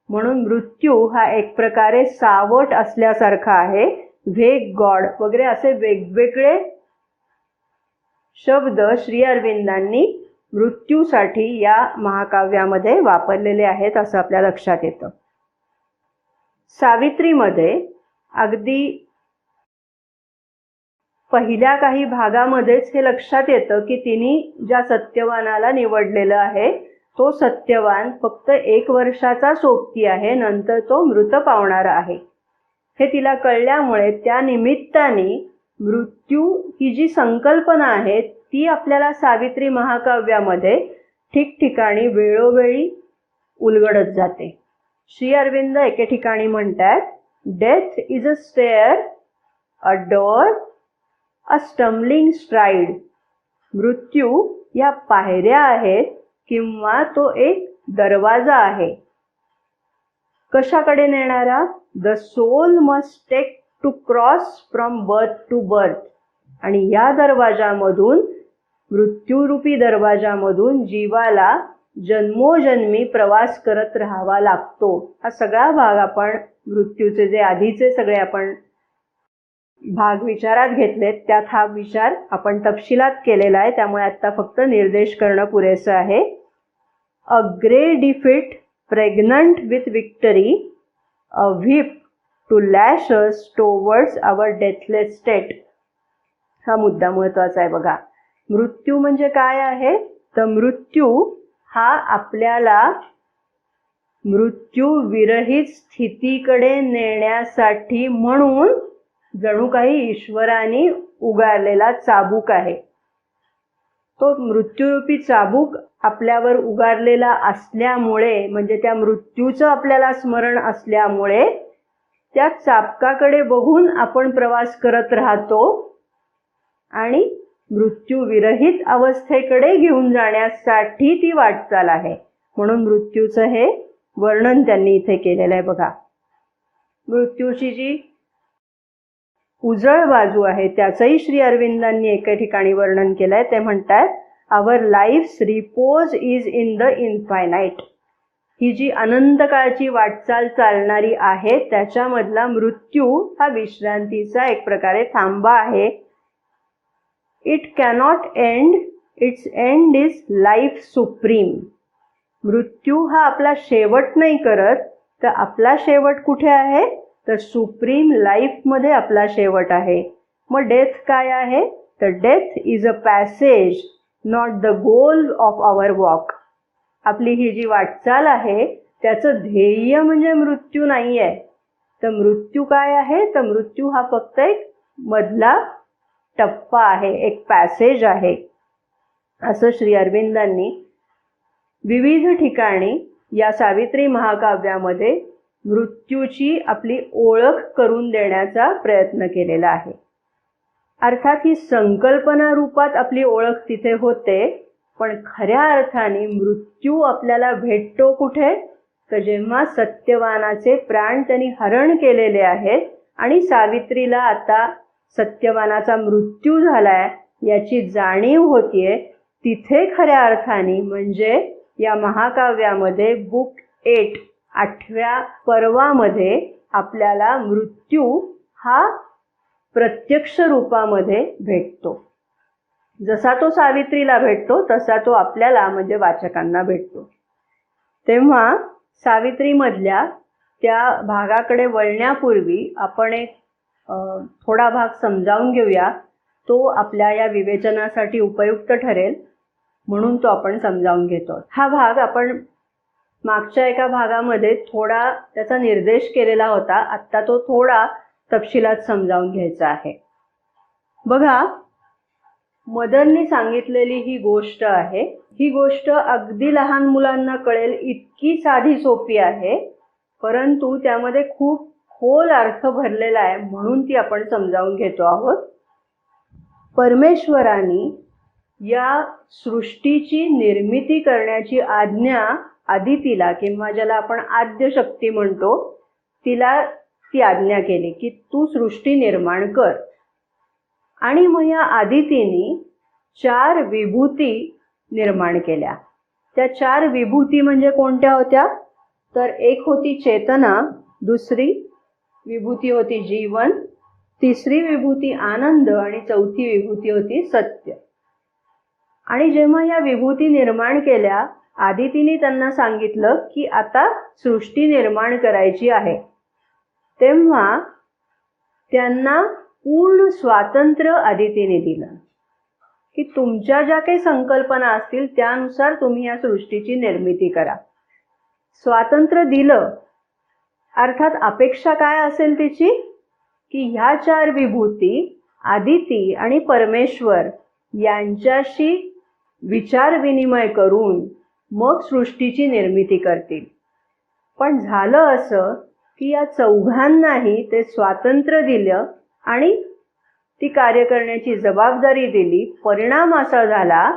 म्हणून मृत्यू हा एक प्रकारे सावट असल्यासारखा आहे. व्हेग गॉड वगैरे असे वेगवेगळे शब्द श्री अरविंदांनी मृत्यूसाठी या महाकाव्यामध्ये वापरलेले आहेत असं आपल्या लक्षात येतं. सावित्रीमध्ये अगदी पहिल्या काही भागामध्येच हे लक्षात येतं की तिने ज्या सत्यवानाला निवडलेलं आहे तो सत्यवान फक्त 1 वर्षाचा सोबती आहे, नंतर तो मृत पावणारा आहे. हे तिला कळल्यामुळे त्या निमित्ताने मृत्यू ही जी संकल्पना आहे ती आपल्याला सावित्री महाकाव्यामध्ये ठिकठिकाणी वेळोवेळी उलगडत जाते. श्री अरविंद एके ठिकाणी म्हणतात, death is a stair, a door, a stumbling STRIDE. मृत्यू या पायऱ्या आहेत किंवा तो एक दरवाजा आहे. कशाकडे नेणारा? The soul must take to cross from birth to birth. आणि या दरवाजामधून, मृत्यूरूपी दरवाजामधून जीवाला जन्मोजन्मी प्रवास करत राहावा लागतो. हा सगळा भाग आपण मृत्यूचे जे आधीचे सगळे आपण भाग विचारात घेतलेत त्यात हा विचार आपण तपशिलात केलेला आहे, त्यामुळे आता फक्त निर्देश करणं पुरेसं आहे. A grey defeat pregnant with victory, a whip to lash us towards our deathless state. हा मुद्दा महत्वाचा आहे बघा. मृत्यू म्हणजे काय आहे? तर मृत्यू हा आपल्याला मृत्यू विरहित स्थितीकडे नेण्यासाठी म्हणून जणू काही ईश्वराने उगारलेला चाबूक आहे. तो मृत्यूरूपी चाबूक आपल्यावर उगारलेला असल्यामुळे, म्हणजे त्या मृत्यूचं आपल्याला स्मरण असल्यामुळे त्या चाबकाकडे बघून आपण प्रवास करत राहतो आणि मृत्यू विरहित अवस्थेकडे घेऊन जाण्यासाठी ती वाटचाल आहे. म्हणून मृत्यूचं हे वर्णन त्यांनी इथे केलेलं आहे बघा. मृत्यूची जी उजळ बाजू आहे त्याचंही श्री अरविंदांनी एका ठिकाणी वर्णन केलंय. ते म्हणतात, our life's repose is in the infinite. ही जी अनंत काळची वाटचाल चालणारी आहे त्याच्यामधला मृत्यू हा विश्रांतीचा एक प्रकारे थांबा आहे. It cannot end, it's end is life supreme. मृत्यू हा आपला शेवट नाही करत, तर आपला शेवट कुठे आहे? तर सुप्रीम लाईफमध्ये आपला शेवट आहे. मग डेथ काय आहे? तर death is a passage, not the goal of our walk. आपली ही जी वाटचाल आहे त्याचं ध्येय म्हणजे मृत्यू नाही आहे. तर मृत्यू काय आहे? तर मृत्यू हा फक्त एक मधला टप्पा आहे, एक पॅसेज आहे. असं श्री अरविंदांनी विविध ठिकाणी या सावित्री महाकाव्यामध्ये मृत्यूची आपली ओळख करून देण्याचा प्रयत्न केलेला आहे. अर्थात ही संकल्पना रूपात आपली ओळख तिथे होते, पण खऱ्या अर्थाने मृत्यू आपल्याला भेटतो कुठे? तर जेव्हा सत्यवानाचे प्राण त्यांनी हरण केलेले आहेत आणि सावित्रीला आता सत्यवानाचा मृत्यू झालाय याची जाणीव होतीये, तिथे खऱ्या अर्थाने म्हणजे या महाकाव्यामध्ये बुक 8 8व्या पर्वामध्ये आपल्याला मृत्यू हा प्रत्यक्ष रूपामध्ये भेटतो. जसा तो सावित्रीला भेटतो तसा तो आपल्याला म्हणजे वाचकांना भेटतो. तेव्हा सावित्रीमधल्या त्या भागाकडे वळण्यापूर्वी आपण एक थोडा भाग समजावून घेऊया. तो आपल्या या विवेचनासाठी उपयुक्त ठरेल म्हणून तो आपण समजावून घेतो. हा भाग आपण मागच्या एका भागामध्ये थोडा त्याचा निर्देश केलेला होता, आत्ता तो थोडा तपशिलात समजावून घ्यायचा आहे. बघा, मदननी सांगितलेली ही गोष्ट आहे. ही गोष्ट अगदी लहान मुलांना कळेल इतकी साधी सोपी आहे, परंतु त्यामध्ये खूप खोल अर्थ भरलेला आहे म्हणून ती आपण समजावून घेतो आहोत. परमेश्वराने या सृष्टीची निर्मिती करण्याची आज्ञा आदितीला किंवा ज्याला आपण आद्य शक्ती म्हणतो तिला ती आज्ञा केली की तू सृष्टी निर्माण कर. आणि मग या आदितीने 4 विभूती निर्माण केल्या. त्या 4 विभूती म्हणजे कोणत्या होत्या? तर एक होती चेतना, दुसरी विभूती होती जीवन, तिसरी विभूती आनंद आणि चौथी विभूती होती सत्य. आणि जेव्हा या विभूती निर्माण केल्या, आदितीने त्यांना सांगितलं की आता सृष्टी निर्माण करायची आहे. तेव्हा त्यांना पूर्ण स्वातंत्र्य आदितीने दिलं की तुमच्या ज्या काही संकल्पना असतील त्यानुसार तुम्ही या सृष्टीची निर्मिती करा. स्वातंत्र्य दिलं अर्थात अपेक्षा काय असेल तिची की ह्या 4 विभूती आदिती आणि परमेश्वर यांच्याशी विचार विनिमय करून मग सृष्टीची निर्मिती करतील. पण झालं असं की या चौघांनाही ते स्वातंत्र्य दिलं आणि ती कार्य करण्याची जबाबदारी दिली. परिणाम असा झाला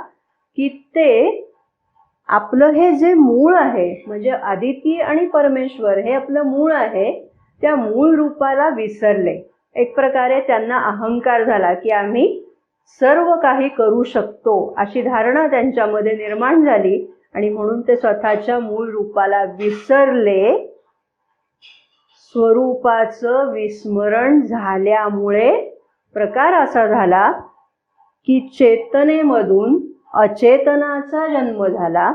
की ते आपलं हे जे मूळ आहे म्हणजे आदिती आणि परमेश्वर हे आपलं मूळ आहे त्या मूळ रूपाला विसरले. एक प्रकारे त्यांना अहंकार झाला की आम्ही सर्व काही करू शकतो अशी धारणा त्यांच्यामध्ये निर्माण झाली आणि म्हणून ते स्वतःच्या मूळ रूपाला विसरले. स्वरूपाचं विस्मरण झाल्यामुळे प्रकार असा झाला की चेतनेमधून अचेतनाचा जन्म झाला,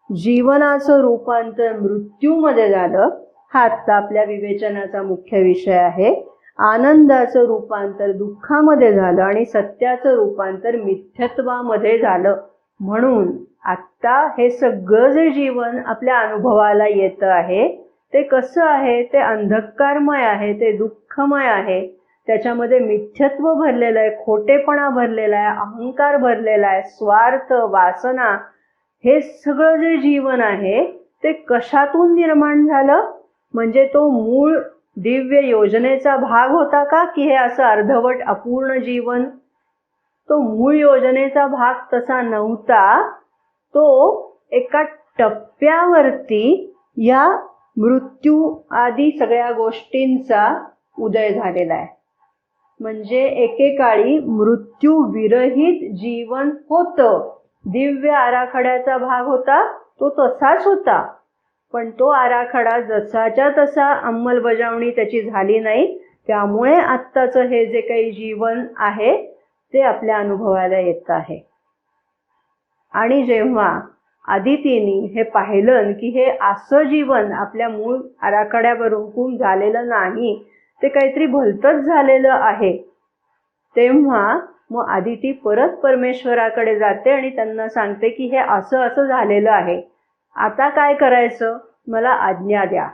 जीवनाचं रूपांतर मृत्यूमध्ये झालं. हा आत्ता आपल्या विवेचनाचा मुख्य विषय आहे. आनंदाचं रूपांतर दुःखामध्ये झालं आणि सत्याचं रूपांतर मिथ्यत्वामध्ये झालं. म्हणून आत्ता हे सगळं जे जीवन आपल्या अनुभवाला येतं आहे ते कसं आहे? ते अंधकारमय आहे, ते दुःखमय आहे. त्याच्यामध्ये मिथ्यत्व भरलेलं आहे, खोटेपणा भरलेला आहे, अहंकार भरलेला आहे, स्वार्थ, वासना, हे सगळं जे जीवन आहे ते कशातून निर्माण झालं? म्हणजे तो मूळ दिव्य योजनेचा भाग होता का की हे असं अर्धवट अपूर्ण जीवन? तो मूळ योजनेचा भाग तसा नव्हता. तो एका टप्प्यावरती या मृत्यू आदी सगळ्या गोष्टींचा उदय झालेला आहे. म्हणजे एकेकाळी मृत्यू विरहित जीवन होतं. दिव्य आराखड्याचा भाग होता तो तसाच होता, पण तो आराखडा जसाच्या तसा अंमलबजावणी त्याची झाली नाही. त्यामुळे आत्ताचं हे जे काही जीवन आहे ते आपल्या अनुभवाला येत आहे. आणि जेव्हा आदितीने हे पाहिलं की हे असं जीवन आपल्या मूळ आराखड्यावरून झालेलं नाही, ते काहीतरी भलतंच झालेलं आहे, तेव्हा मग आदिती परत परमेश्वराकडे जाते आणि त्यांना सांगते की हे असं असं झालेलं आहे, आता काय करायचं, मला आज्ञा द्या.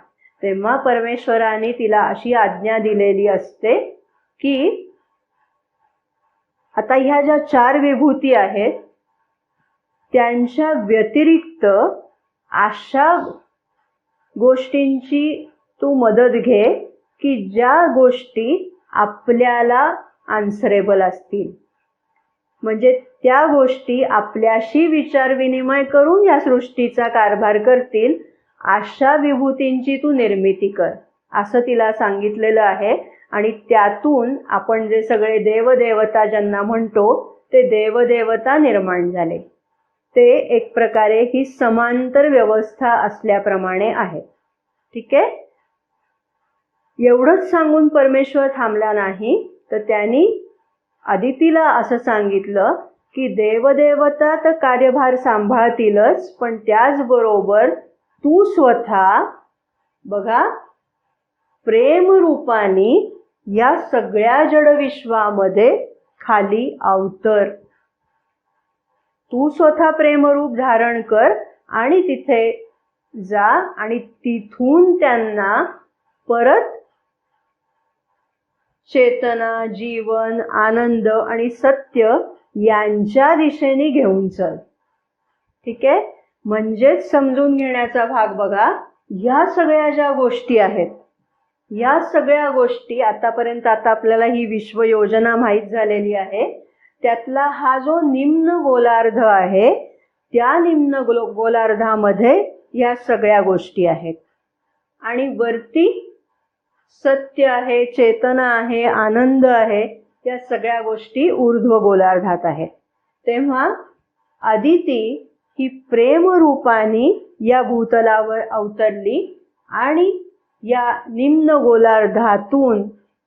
तेव्हा परमेश्वराने तिला अशी आज्ञा दिलेली असते की आता ह्या ज्या 4 विभूती आहेत त्यांच्या व्यतिरिक्त अशा गोष्टींची तू मदत घे की ज्या गोष्टी आपल्याला आन्सरेबल असतील. म्हणजे त्या गोष्टी आपल्याशी विचार विनिमय करून या सृष्टीचा कारभार करतील, अशा विभूतींची तू निर्मिती कर असं तिला सांगितलेलं आहे. आणि त्यातून आपण जे सगळे देवदेवता ज्यांना म्हणतो ते देवदेवता निर्माण झाले. ते एक प्रकारे ही समांतर व्यवस्था असल्याप्रमाणे आहे. ठीक आहे. एवढंच सांगून परमेश्वर थांबला नाही, तर त्यांनी आदितीला असं सांगितलं की देवदेवता तर कार्यभार सांभाळतीलच, पण त्याचबरोबर तू स्वतः बघा प्रेमरूपाने या सगळ्या जडविश्वामध्ये खाली अवतर. तू स्वतः प्रेमरूप धारण कर आणि तिथे जा आणि तिथून त्यांना परत चेतना, जीवन, आनंद आणि सत्य यांच्या दिशेने घेऊन चल. ठीक आहे. म्हणजेच समजून घेण्याचा भाग बघा, या सगळ्या ज्या गोष्टी आहेत, या सगळ्या गोष्टी आतापर्यंत आता आपल्याला ही विश्वयोजना माहीत झालेली आहे. त्यातला हा जो निम्न गोलार्ध आहे त्या निम्न गोलार्धामध्ये या सगळ्या गोष्टी आहेत. आणि वरती सत्य आहे, चेतना आहे, आनंद आहे, या सगळ्या गोष्टी ऊर्ध्व गोलार्धात आहेत. तेव्हा अदिती ही प्रेमरूपाने या भूतलावर अवतरली आणि या निम्न गोलार्धातून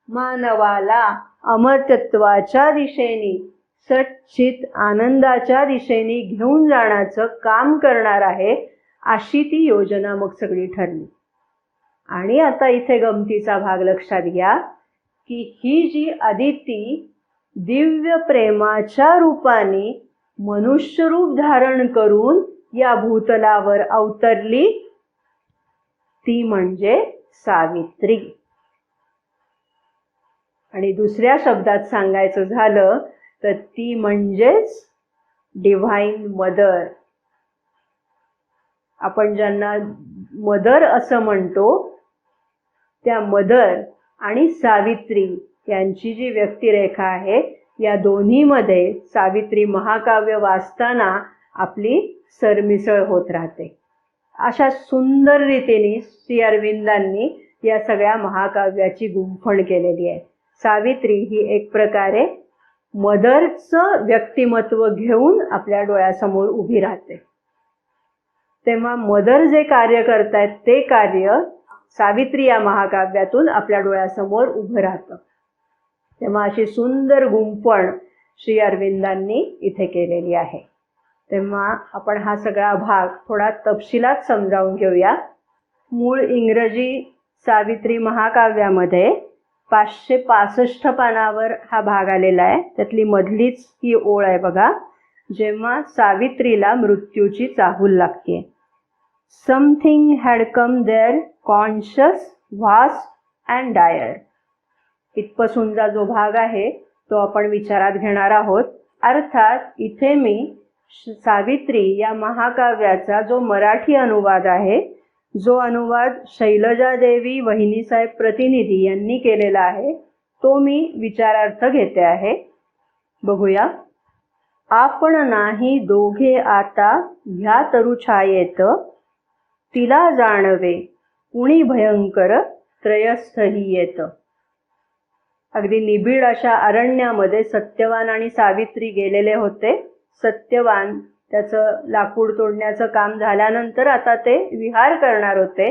मानवाला अमर्त्यत्वाच्या दिशेने, सच्चित आनंदाच्या दिशेने घेऊन जाण्याचं काम करणार आहे, अशी ती योजना मग सगळी ठरली. आणि आता इथे गमतीचा भाग लक्षात घ्या की ही जी अदिती दिव्य प्रेमाच्या रूपाने मनुष्य रूप धारण करून या भूतलावर अवतरली, ती म्हणजे सावित्री. आणि दुसऱ्या शब्दात सांगायचं झालं तर ती म्हणजेच डिव्हाइन मदर. आपण ज्यांना मदर असं म्हणतो, त्या मदर आणि सावित्री यांची जी व्यक्तिरेखा आहे, या दोन्हीमध्ये सावित्री महाकाव्य वाचताना आपली सरमिसळ होत राहते. अशा सुंदर रीतीने श्री अरविंदांनी या सगळ्या महाकाव्याची गुंफण केलेली आहे. सावित्री ही एक प्रकारे मदरचं व्यक्तिमत्व घेऊन आपल्या डोळ्यासमोर उभी राहते. तेव्हा मदर जे कार्य करतायत ते कार्य सावित्री या महाकाव्यातून आपल्या डोळ्यासमोर उभं राहतं. तेव्हा अशी सुंदर गुंफण श्री अरविंदांनी इथे केलेली आहे. तेव्हा आपण हा सगळा भाग थोडा तपशिलात समजावून घेऊया. मूळ इंग्रजी सावित्री महाकाव्यामध्ये 565 पानावर हा भाग आलेला आहे. त्यातली मधलीच ही ओळ आहे बघा, जेव्हा सावित्रीला मृत्यूची चाहूल लागते. Something had come there conscious, vast and dire. इथपासूनचा जो भाग आहे तो आपण विचारात घेणार आहोत. अर्थात इथे मी सावित्री या महाकाव्याचा जो मराठी अनुवाद आहे, जो अनुवाद शैलजादेवी वहिनीसाहेब प्रतिनिधी यांनी केलेला आहे, तो मी विचारार्थ घेते आहे. बघूया. आपण नाही दोघे आता ह्या तरुछायेत, तिला जाणवे कुणी भयंकर त्रयस्थही येत. अगदी निबिड अशा अरण्यामध्ये सत्यवान आणि सावित्री गेलेले होते. सत्यवान त्याचं लाकूड तोडण्याचं काम झाल्यानंतर आता ते विहार करणार होते.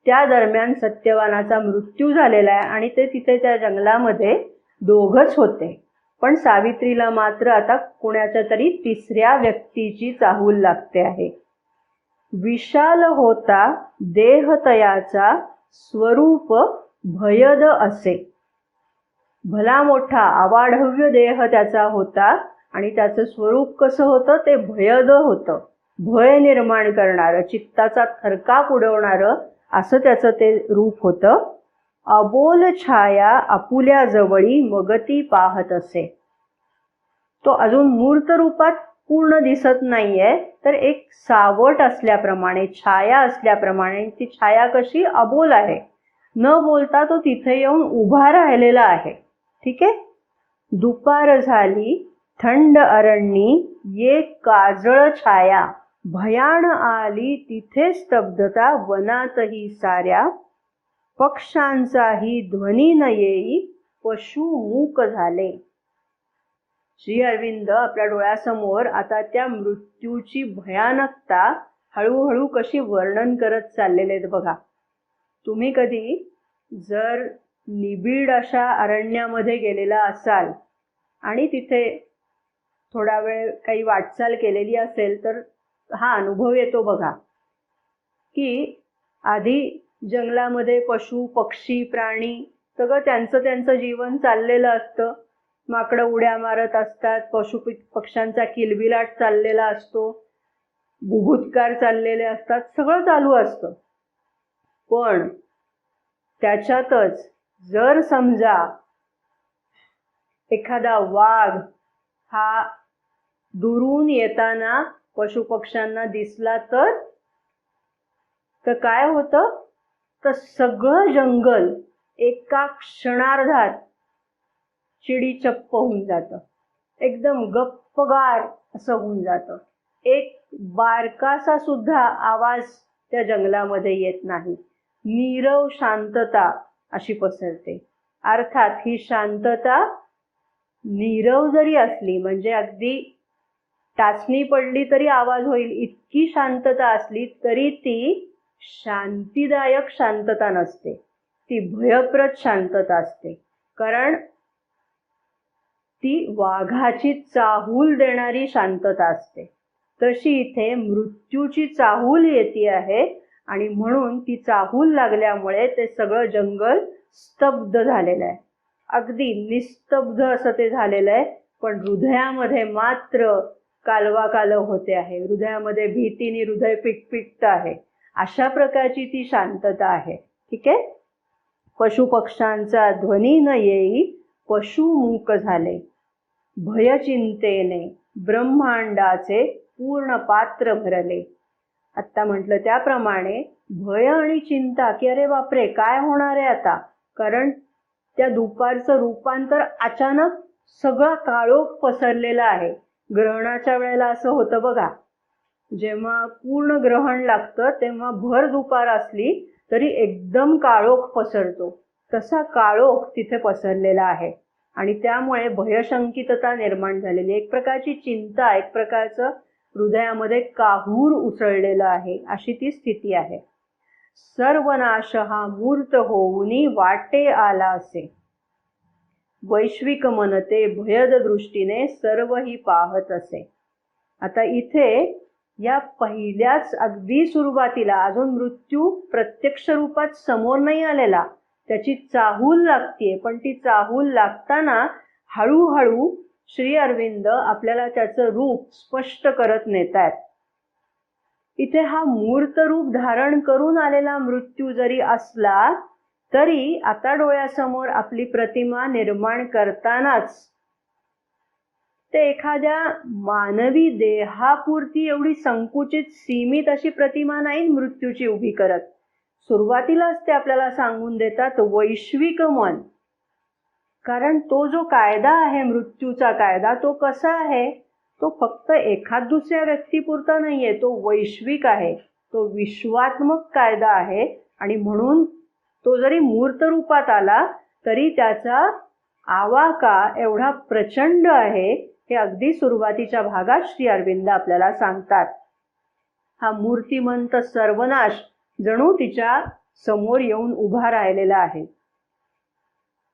त्या दरम्यान सत्यवानाचा मृत्यू झालेला आहे आणि ते तिथे त्या जंगलामध्ये दोघच होते. पण सावित्रीला मात्र आता कुणाच्या तरी तिसऱ्या व्यक्तीची चाहूल लागते आहे. विशाल होता देहतयाचा, स्वरूप भयद असे. भला मोठा आवाढव्य देह त्याचा होता आणि त्याचं स्वरूप कसं होतं, ते भयद होतं. भय निर्माण करणारं, चित्ताचा थरकाप उडवणारं असं त्याचं ते रूप होतं. अबोल छाया आपुल्या जवळी मगती पाहत असे. तो अजून मूर्त रूपात पूर्ण दिसत नाहीये, तर एक सावट असल्याप्रमाणे, छाया असल्याप्रमाणे, ती छाया कशी अबोल आहे, न बोलता तो तिथे येऊन उभा राहिलेला आहे. ठीक आहे. दुपार झाली थंड अरण्यी, ये काजळ छाया, भयाण आली तिथे स्तब्धता वनातही साऱ्या, पक्ष्यांचाही ध्वनी न येई, पशु मूक झाले. श्री अरविंद आपल्या डोळ्यासमोर आता त्या मृत्यूची भयानकता हळूहळू कशी वर्णन करत चाललेले आहेत बघा. तुम्ही कधी जर निबिड अशा अरण्यामध्ये गेलेला असाल आणि तिथे थोडा वेळ काही वाटचाल केलेली असेल तर हा अनुभव येतो बघा, की आधी जंगलामध्ये पशु पक्षी प्राणी सगळं त्यांचं जीवन चाललेलं असतं. माकडं उड्या मारत असतात, पक्ष्यांचा किलबिलाट चाललेला असतो, बुभुत्कार चाललेले असतात, सगळं चालू असतं. पण त्याच्यातच जर समजा एखादा वाघ हा दुरून येताना पशुपक्ष्यांना दिसला तर काय होतं, तर सगळं जंगल एका क्षणार्धात चिडीचप्प होऊन जातं. एकदम गप्पगार असं होऊन जातं. एक बारकासा सुद्धा आवाज त्या जंगलामध्ये येत नाही. नीरव शांतता अशी पसरते. अर्थात ही शांतता नीरव जरी असली, म्हणजे अगदी टाचणी पडली तरी आवाज होईल इतकी शांतता असली तरी ती शांतिदायक शांतता नसते, ती भयप्रद शांतता असते. कारण ती वाघाची चाहूल देणारी शांतता असते. तशी इथे मृत्यूची चाहूल येते आहे आणि म्हणून ती चाहूल लागल्यामुळे ते सगळं जंगल स्तब्ध झालेलं आहे. अगदी निस्तब्ध असं ते झालेलं आहे. पण हृदयामध्ये मात्र कालवाकालव होते आहे. हृदयामध्ये भीतीने हृदय पिटपिटत आहे. अशा प्रकारची ती शांतता आहे. ठीक आहे. पशुपक्ष्यांचा ध्वनी न येई पशु मूक झाले. भयचिंतेने ब्रह्मांडाचे पूर्ण पात्र भरले. आत्ता म्हटलं त्याप्रमाणे भय आणि चिंता की अरे बापरे काय होणार आहे आता. कारण त्या दुपारचं रूपांतर अचानक सगळा काळोख पसरलेला आहे. ग्रहणाच्या वेळेला असं होतं बघा, जेव्हा पूर्ण ग्रहण लागतं तेव्हा भर दुपार असली तरी एकदम काळोख पसरतो. तसा काळोख तिथे पसरलेला आहे आणि त्यामुळे भयशंकितता निर्माण झालेली. एक प्रकारची चिंता, एक प्रकारचं हृदयामध्ये काहूर उसळलेलं आहे, अशी ती स्थिती आहे. सर्वनाश हा मूर्त होऊनी वाटे आला असे. वैश्विक मनते भयद दृष्टीने सर्वही पाहत असे. आता इथे या पहिल्याच अगदी सुरुवातीला अजून मृत्यू प्रत्यक्ष रूपात समोर नाही आलेला, त्याची चाहूल लागतीये. पण ती चाहूल लागताना हळूहळू श्री अरविंद आपल्याला त्याचं रूप स्पष्ट करत नेतायत. इथे हा मूर्त रूप धारण करून आलेला मृत्यू जरी असला तरी आता डोळ्यासमोर आपली प्रतिमा निर्माण करतानाच ते एखाद्या मानवी देहापुरती एवढी संकुचित सीमित अशी प्रतिमा नाही मृत्यूची उभी करत. सुरुवातीलाच ते आपल्याला सांगून देतात वैश्विक मन. कारण तो जो कायदा आहे मृत्यूचा कायदा, तो कसा आहे, तो फक्त एखाद दुसऱ्या व्यक्तीपुरता नाहीये, तो वैश्विक आहे, तो विश्वात्मक कायदा आहे. आणि म्हणून तो जरी मूर्त रूपात आला तरी त्याचा आवाका एवढा प्रचंड आहे, हे अगदी सुरुवातीच्या भागात श्री अरविंद आपल्याला सांगतात. हा मूर्तिमंत सर्वनाश जणू तिच्या समोर येऊन उभा राहिलेला आहे.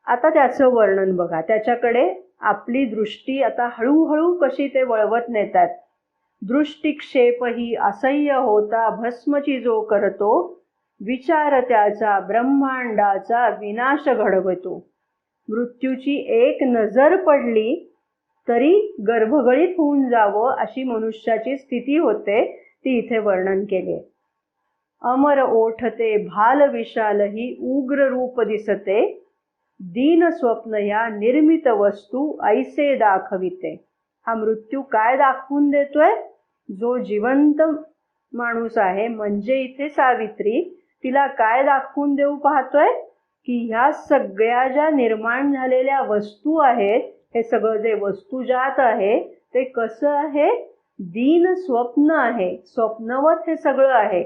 आता त्याचं वर्णन बघा. त्याच्याकडे आपली दृष्टी आता हळूहळू कशी ते वळवत नेतात. दृष्टिक्षेप ही असह्य होता भस्मची जो करतो, विचार त्याचा ब्रह्मांडाचा विनाश घडवतो. मृत्यूची एक नजर पडली तरी गर्भगळीत होऊन जावं अशी मनुष्याची स्थिती होते, ती इथे वर्णन केली. अमर ओठते भाल विशालही उग्र रूप दिसते, दीन स्वप्न या निर्मित वस्तू ऐसे दाखविते. हा मृत्यू काय दाखवून देतोय? जो जिवंत माणूस आहे म्हणजे इथे सावित्री, तिला काय दाखवून देऊ पाहतोय की ह्या सगळ्या ज्या निर्माण झालेल्या वस्तू आहेत, हे सगळं जे वस्तुजात आहे ते कसं आहे, दीन स्वप्न आहे, स्वप्नवत हे सगळं आहे.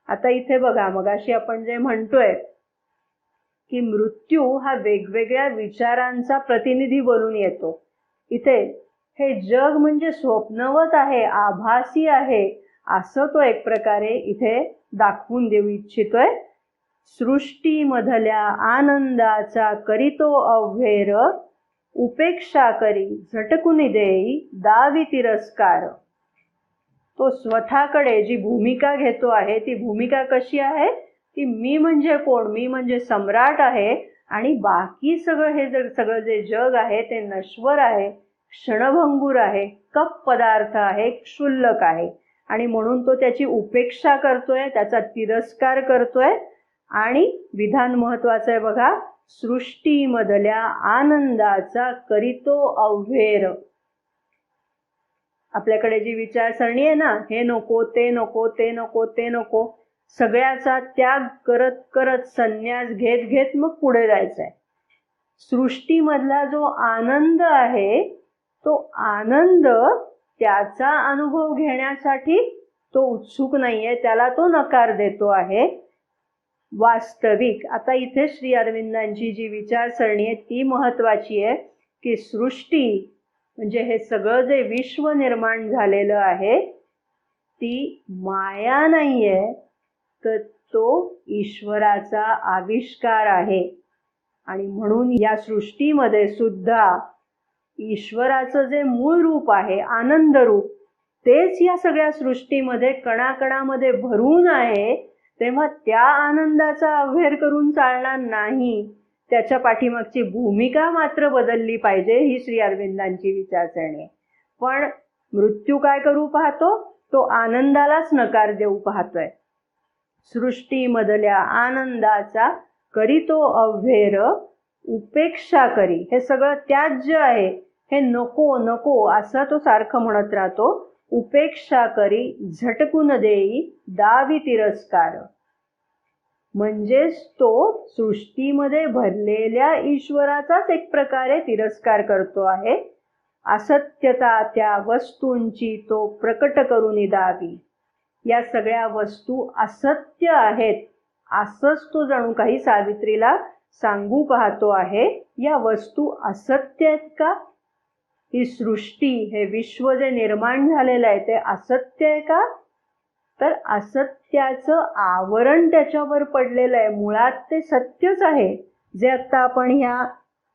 आता इथे बघा, मगाशी आपण जे म्हणतोय की मृत्यू हा वेगवेगळ्या विचारांचा प्रतिनिधी बनून येतो. इथे हे जग म्हणजे स्वप्नवत आहे, आभासी आहे, असं तो एक प्रकारे इथे दाखवून देऊ इच्छितोय. सृष्टीमधल्या आनंदाचा करीतो अव्हेर, उपेक्षा करी झटकून देई दावी तिरस्कार. तो स्वतःकडे जी भूमिका घेतो आहे ती भूमिका कशी आहे, ती मी म्हणजे कोण, मी म्हणजे सम्राट आहे आणि बाकी सगळं हे सगळं जे जग आहे ते नश्वर आहे, क्षणभंगूर आहे, कप पदार्थ आहे, क्षुल्लक आहे. आणि म्हणून तो त्याची उपेक्षा करतोय, त्याचा तिरस्कार करतोय. आणि विधान महत्वाचं आहे बघा, सृष्टीमधल्या आनंदाचा करीतो अव्हेर. आपल्याकडे जी विचारसरणी आहे ना, हे नको, ते नको, ते नको, ते नको, सगळ्याचा त्याग करत करत संन्यास घेत घेत मग पुढे जायचंय. सृष्टीमधला जो आनंद आहे तो आनंद त्याचा अनुभव घेण्यासाठी तो उत्सुक नाहीये, त्याला तो नकार देतो आहे. वास्तविक, आता इथे श्री अरविंदांची जी विचारसरणी आहे ती महत्वाची आहे, की सृष्टी म्हणजे हे सगळं जे विश्व निर्माण झालेलं आहे ती माया नाहीये, तर तो ईश्वराचा आविष्कार आहे. आणि म्हणून या सृष्टीमध्ये सुद्धा ईश्वराचं जे मूळ रूप आहे, आनंद रूप, तेच या सगळ्या सृष्टीमध्ये कणाकणामध्ये भरून आहे. तेव्हा त्या आनंदाचा अव्हेर करून चालणार नाही. त्याच्या पाठीमागची भूमिका मात्र बदलली पाहिजे, ही श्री अरविंदांची विचारसरणी आहे. पण मृत्यू काय करू पाहतो? तो आनंदालाच नकार देऊ पाहतोय. सृष्टीमधल्या आनंदाचा करी तो अव्हेर, उपेक्षा करी. हे सगळं त्याज्य आहे, हे नको नको असं तो सारखं म्हणत राहतो. उपेक्षा करी झटकून देई दावी तिरस्कार. म्हणजेच तो सृष्टीमध्ये भरलेल्या ईश्वराचाच एक प्रकारे तिरस्कार करतो आहे. असत्यता त्या वस्तूंची तो प्रकट करून दावी. या सगळ्या वस्तू असत्य आहेत असंच तो जणू काही सावित्रीला सांगू पाहतो आहे. या वस्तू असत्य आहेत का? ही सृष्टी, हे विश्व जे निर्माण झालेलं आहे ते असत्य आहे का? तर असत्याचं आवरण त्याच्यावर पडलेलं आहे. मुळात ते सत्यच आहे, जे आता आपण ह्या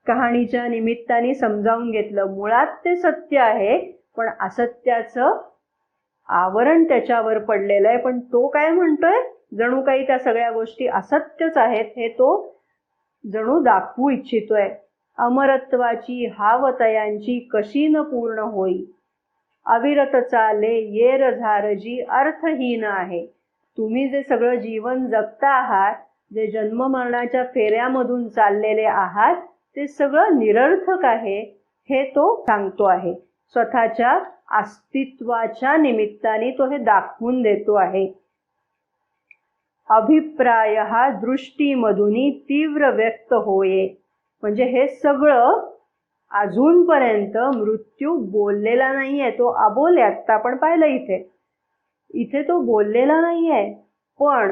कहाणीच्या निमित्ताने समजावून घेतलं. मुळात ते सत्य आहे, पण असत्याचं आवरण त्याच्यावर पडलेलं आहे. पण तो काय म्हणतोय? जणू काही त्या सगळ्या गोष्टी असत्यच आहेत हे तो जणू दाखवू इच्छितोय. अमरत्वाची हावतयांची कशी न पूर्ण होई. अविरत चाले येर झारजी अर्थहीन आहे. तुम्ही जे सगळं जीवन जगता आहात, जे जन्म मरणाच्या फेऱ्यामधून चाललेले आहात, ते सगळं निरर्थक आहे हे तो सांगतो आहे. स्वतःच्या अस्तित्वाच्या निमित्ताने तो हे दाखवून देतो आहे. अभिप्राय हा दृष्टीमधून तीव्र व्यक्त होये. म्हणजे हे सगळं अजूनपर्यंत मृत्यू बोललेला नाहीये, तो अबोल आहे. आता आपण पाहिलं इथे तो बोललेला नाहीये, पण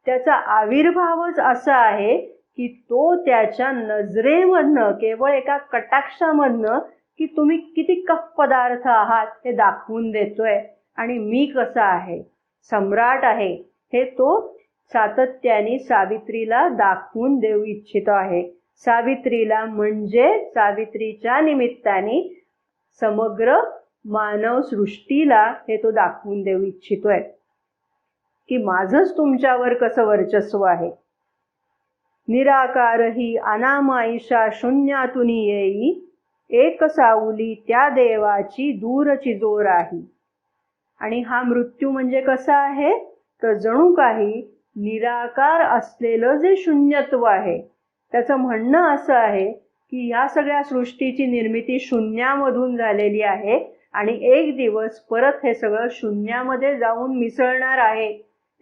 त्याचा आविर्भावच असा आहे की तो त्याच्या नजरेमधनं, केवळ एका कटाक्षामधनं, की तुम्ही किती कफ पदार्थ आहात हे दाखवून देतोय. आणि मी कसा आहे, सम्राट आहे, हे तो सातत्याने सावित्रीला दाखवून देऊ इच्छितो आहे. सावित्रीला म्हणजे सावित्रीच्या निमित्ताने समग्र मानव सृष्टीला हे तो दाखवून देऊ इच्छितोय की माझंच तुमच्यावर कसं वर्चस्व आहे. निराकार ही अनामाईशा शून्यातून येई, एक सावली त्या देवाची दूरची जोर आहे. आणि हा मृत्यू म्हणजे कसा आहे? तर जणू काही निराकार असलेलं जे शून्यत्व आहे, त्याचं म्हणणं असं आहे की या सगळ्या सृष्टीची निर्मिती शून्यामधून झालेली आहे आणि एक दिवस परत हे सगळं शून्यामध्ये जाऊन मिसळणार आहे.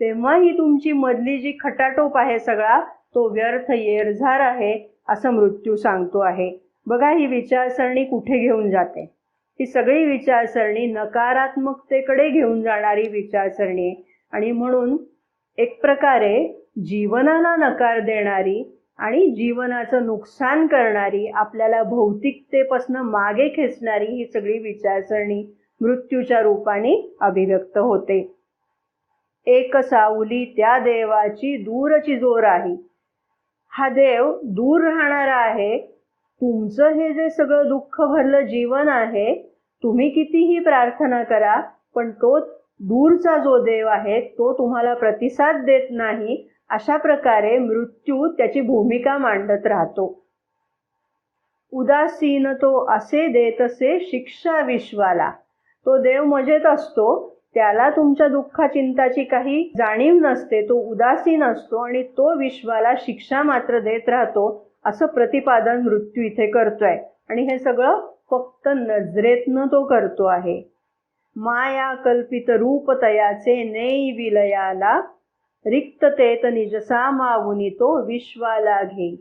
तेव्हा ही तुमची मधली जी खटाटोप आहे सगळा, तो व्यर्थ येरझार आहे असं मृत्यू सांगतो आहे. बघा ही विचारसरणी कुठे घेऊन जाते. ही सगळी विचारसरणी नकारात्मकतेकडे घेऊन जाणारी विचारसरणी आहे. आणि म्हणून एक प्रकारे जीवनाला नकार देणारी आणि जीवनाचं नुकसान करणारी, आपल्याला भौतिकतेपासून मागे खेचणारी ही सगळी विचारसरणी मृत्यूच्या रूपाने अभिव्यक्त होते. एक सावली त्या देवाची दूरची जोर आहे. हा देव दूर राहणारा आहे. तुमचं हे जे सगळं दुःख भरलं जीवन आहे, तुम्ही कितीही प्रार्थना करा, पण तो दूरचा जो देव आहे तो तुम्हाला प्रतिसाद देत नाही. अशा प्रकारे मृत्यू त्याची भूमिका मांडत राहतो. उदासीन तो असे देतसे शिक्षा विश्वाला. तो देव मजेत असतो, त्याला तुमच्या दुःखाचिंताची काही जाणीव नसते, तो उदासीन असतो आणि तो विश्वाला शिक्षा मात्र देत राहतो, असं प्रतिपादन मृत्यू इथे करतोय. आणि हे सगळं फक्त नजरेतनं तो करतो आहे. माया कल्पित रूप तयाचे नेई विलयाला, रिक्ततेत निज सामावुनी तो विश्वाला घे.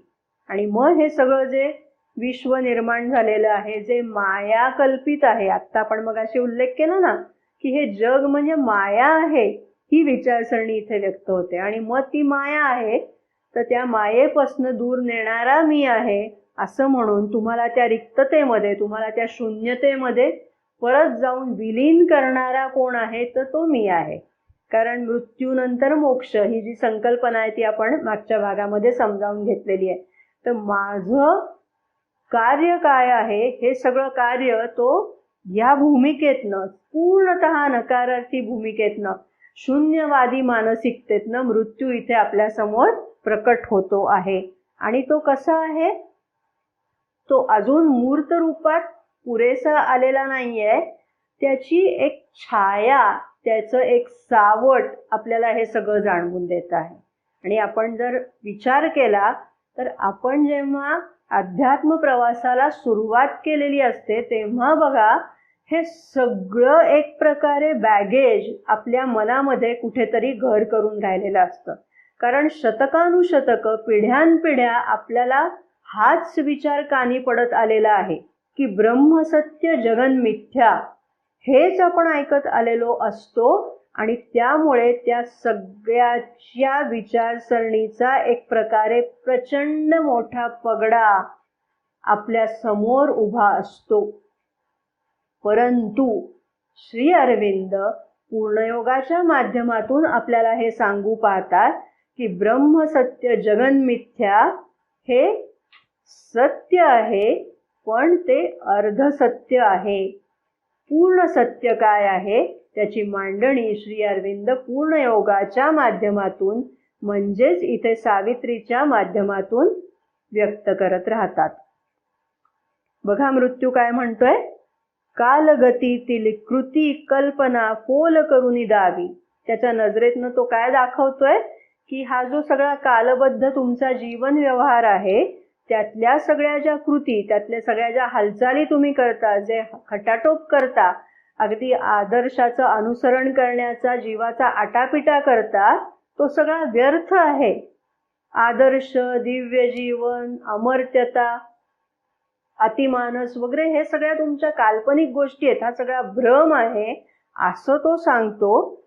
आणि मग हे सगळं जे विश्व निर्माण झालेलं आहे, जे माया कल्पित आहे, आता आपण मगाशी उल्लेख केला ना की हे जग म्हणजे माया आहे, ही विचारसरणी इथे व्यक्त होते. आणि मग ती माया आहे तर त्या मायेपासून दूर नेणारा मी आहे असं म्हणून तुम्हाला त्या रिक्ततेमध्ये, तुम्हाला त्या शून्यतेमध्ये परत जाऊन विलीन करणारा कोण आहे तर तो मी आहे. कारण मृत्यूनंतर मोक्ष ही जी संकल्पना आहे ती आपण मागच्या भागामध्ये समजावून घेतलेली आहे. तर माझं कार्य काय आहे, हे सगळं कार्य तो या भूमिकेतनं, पूर्णतः नकारार्थी भूमिकेतनं, शून्यवादी मानसिकतेतनं मृत्यू इथे आपल्या समोर प्रकट होतो आहे. आणि तो कसा आहे, तो अजून मूर्त रूपात पुरेसा आलेला नाहीये. त्याची एक छाया, त्याचं एक सावट आपल्याला हे सगळं जाणवून देत आहे. आणि आपण जर विचार केला तर आपण जेव्हा अध्यात्म प्रवासाला सुरुवात केलेली असते तेव्हा बघा हे सगळं एक प्रकारे बॅगेज आपल्या मनामध्ये कुठेतरी घर करून राहिलेलं असतं. कारण शतकानुशतकं, पिढ्यानपिढ्या आपल्याला हाच विचार कानी पडत आलेला आहे की ब्रह्मसत्य जगन मिथ्या हेच आपण ऐकत आलेलो असतो. आणि त्यामुळे त्या सगळ्याच्या विचारसरणीचा एक प्रकारे प्रचंड मोठा पगडा आपल्या समोर उभा असतो. परंतु श्री अरविंद पूर्णयोगाच्या माध्यमातून आपल्याला हे सांगू पाहतात की ब्रह्मसत्य जगन मिथ्या हे सत्य आहे, पण ते अर्धसत्य आहे. पूर्ण सत्य काय आहे त्याची मांडणी श्री अरविंद पूर्णयोगाच्या माध्यमातून, म्हणजेच इथे सावित्रीच्या माध्यमातून व्यक्त करत राहतात. बघा मृत्यू काय म्हणतोय, कालगतीतील कृती कल्पना फोल करून दावी. त्याच्या नजरेतनं तो काय दाखवतोय की हा जो सगळा कालबद्ध तुमचा जीवन व्यवहार आहे त्यातल्या सगळ्या ज्या कृती, त्यातल्या सगळ्या ज्या हालचाली तुम्ही करता, जे खटाटोप करता, अगदी आदर्शाचं अनुसरण करण्याचा जीवाचा आटापिटा करता, तो सगळा व्यर्थ आहे. आदर्श, दिव्य जीवन, अमर्त्यता, अतिमानस वगैरे हे सगळ्या तुमच्या काल्पनिक गोष्टी आहेत, हा सगळा भ्रम आहे असं तो सांगतो.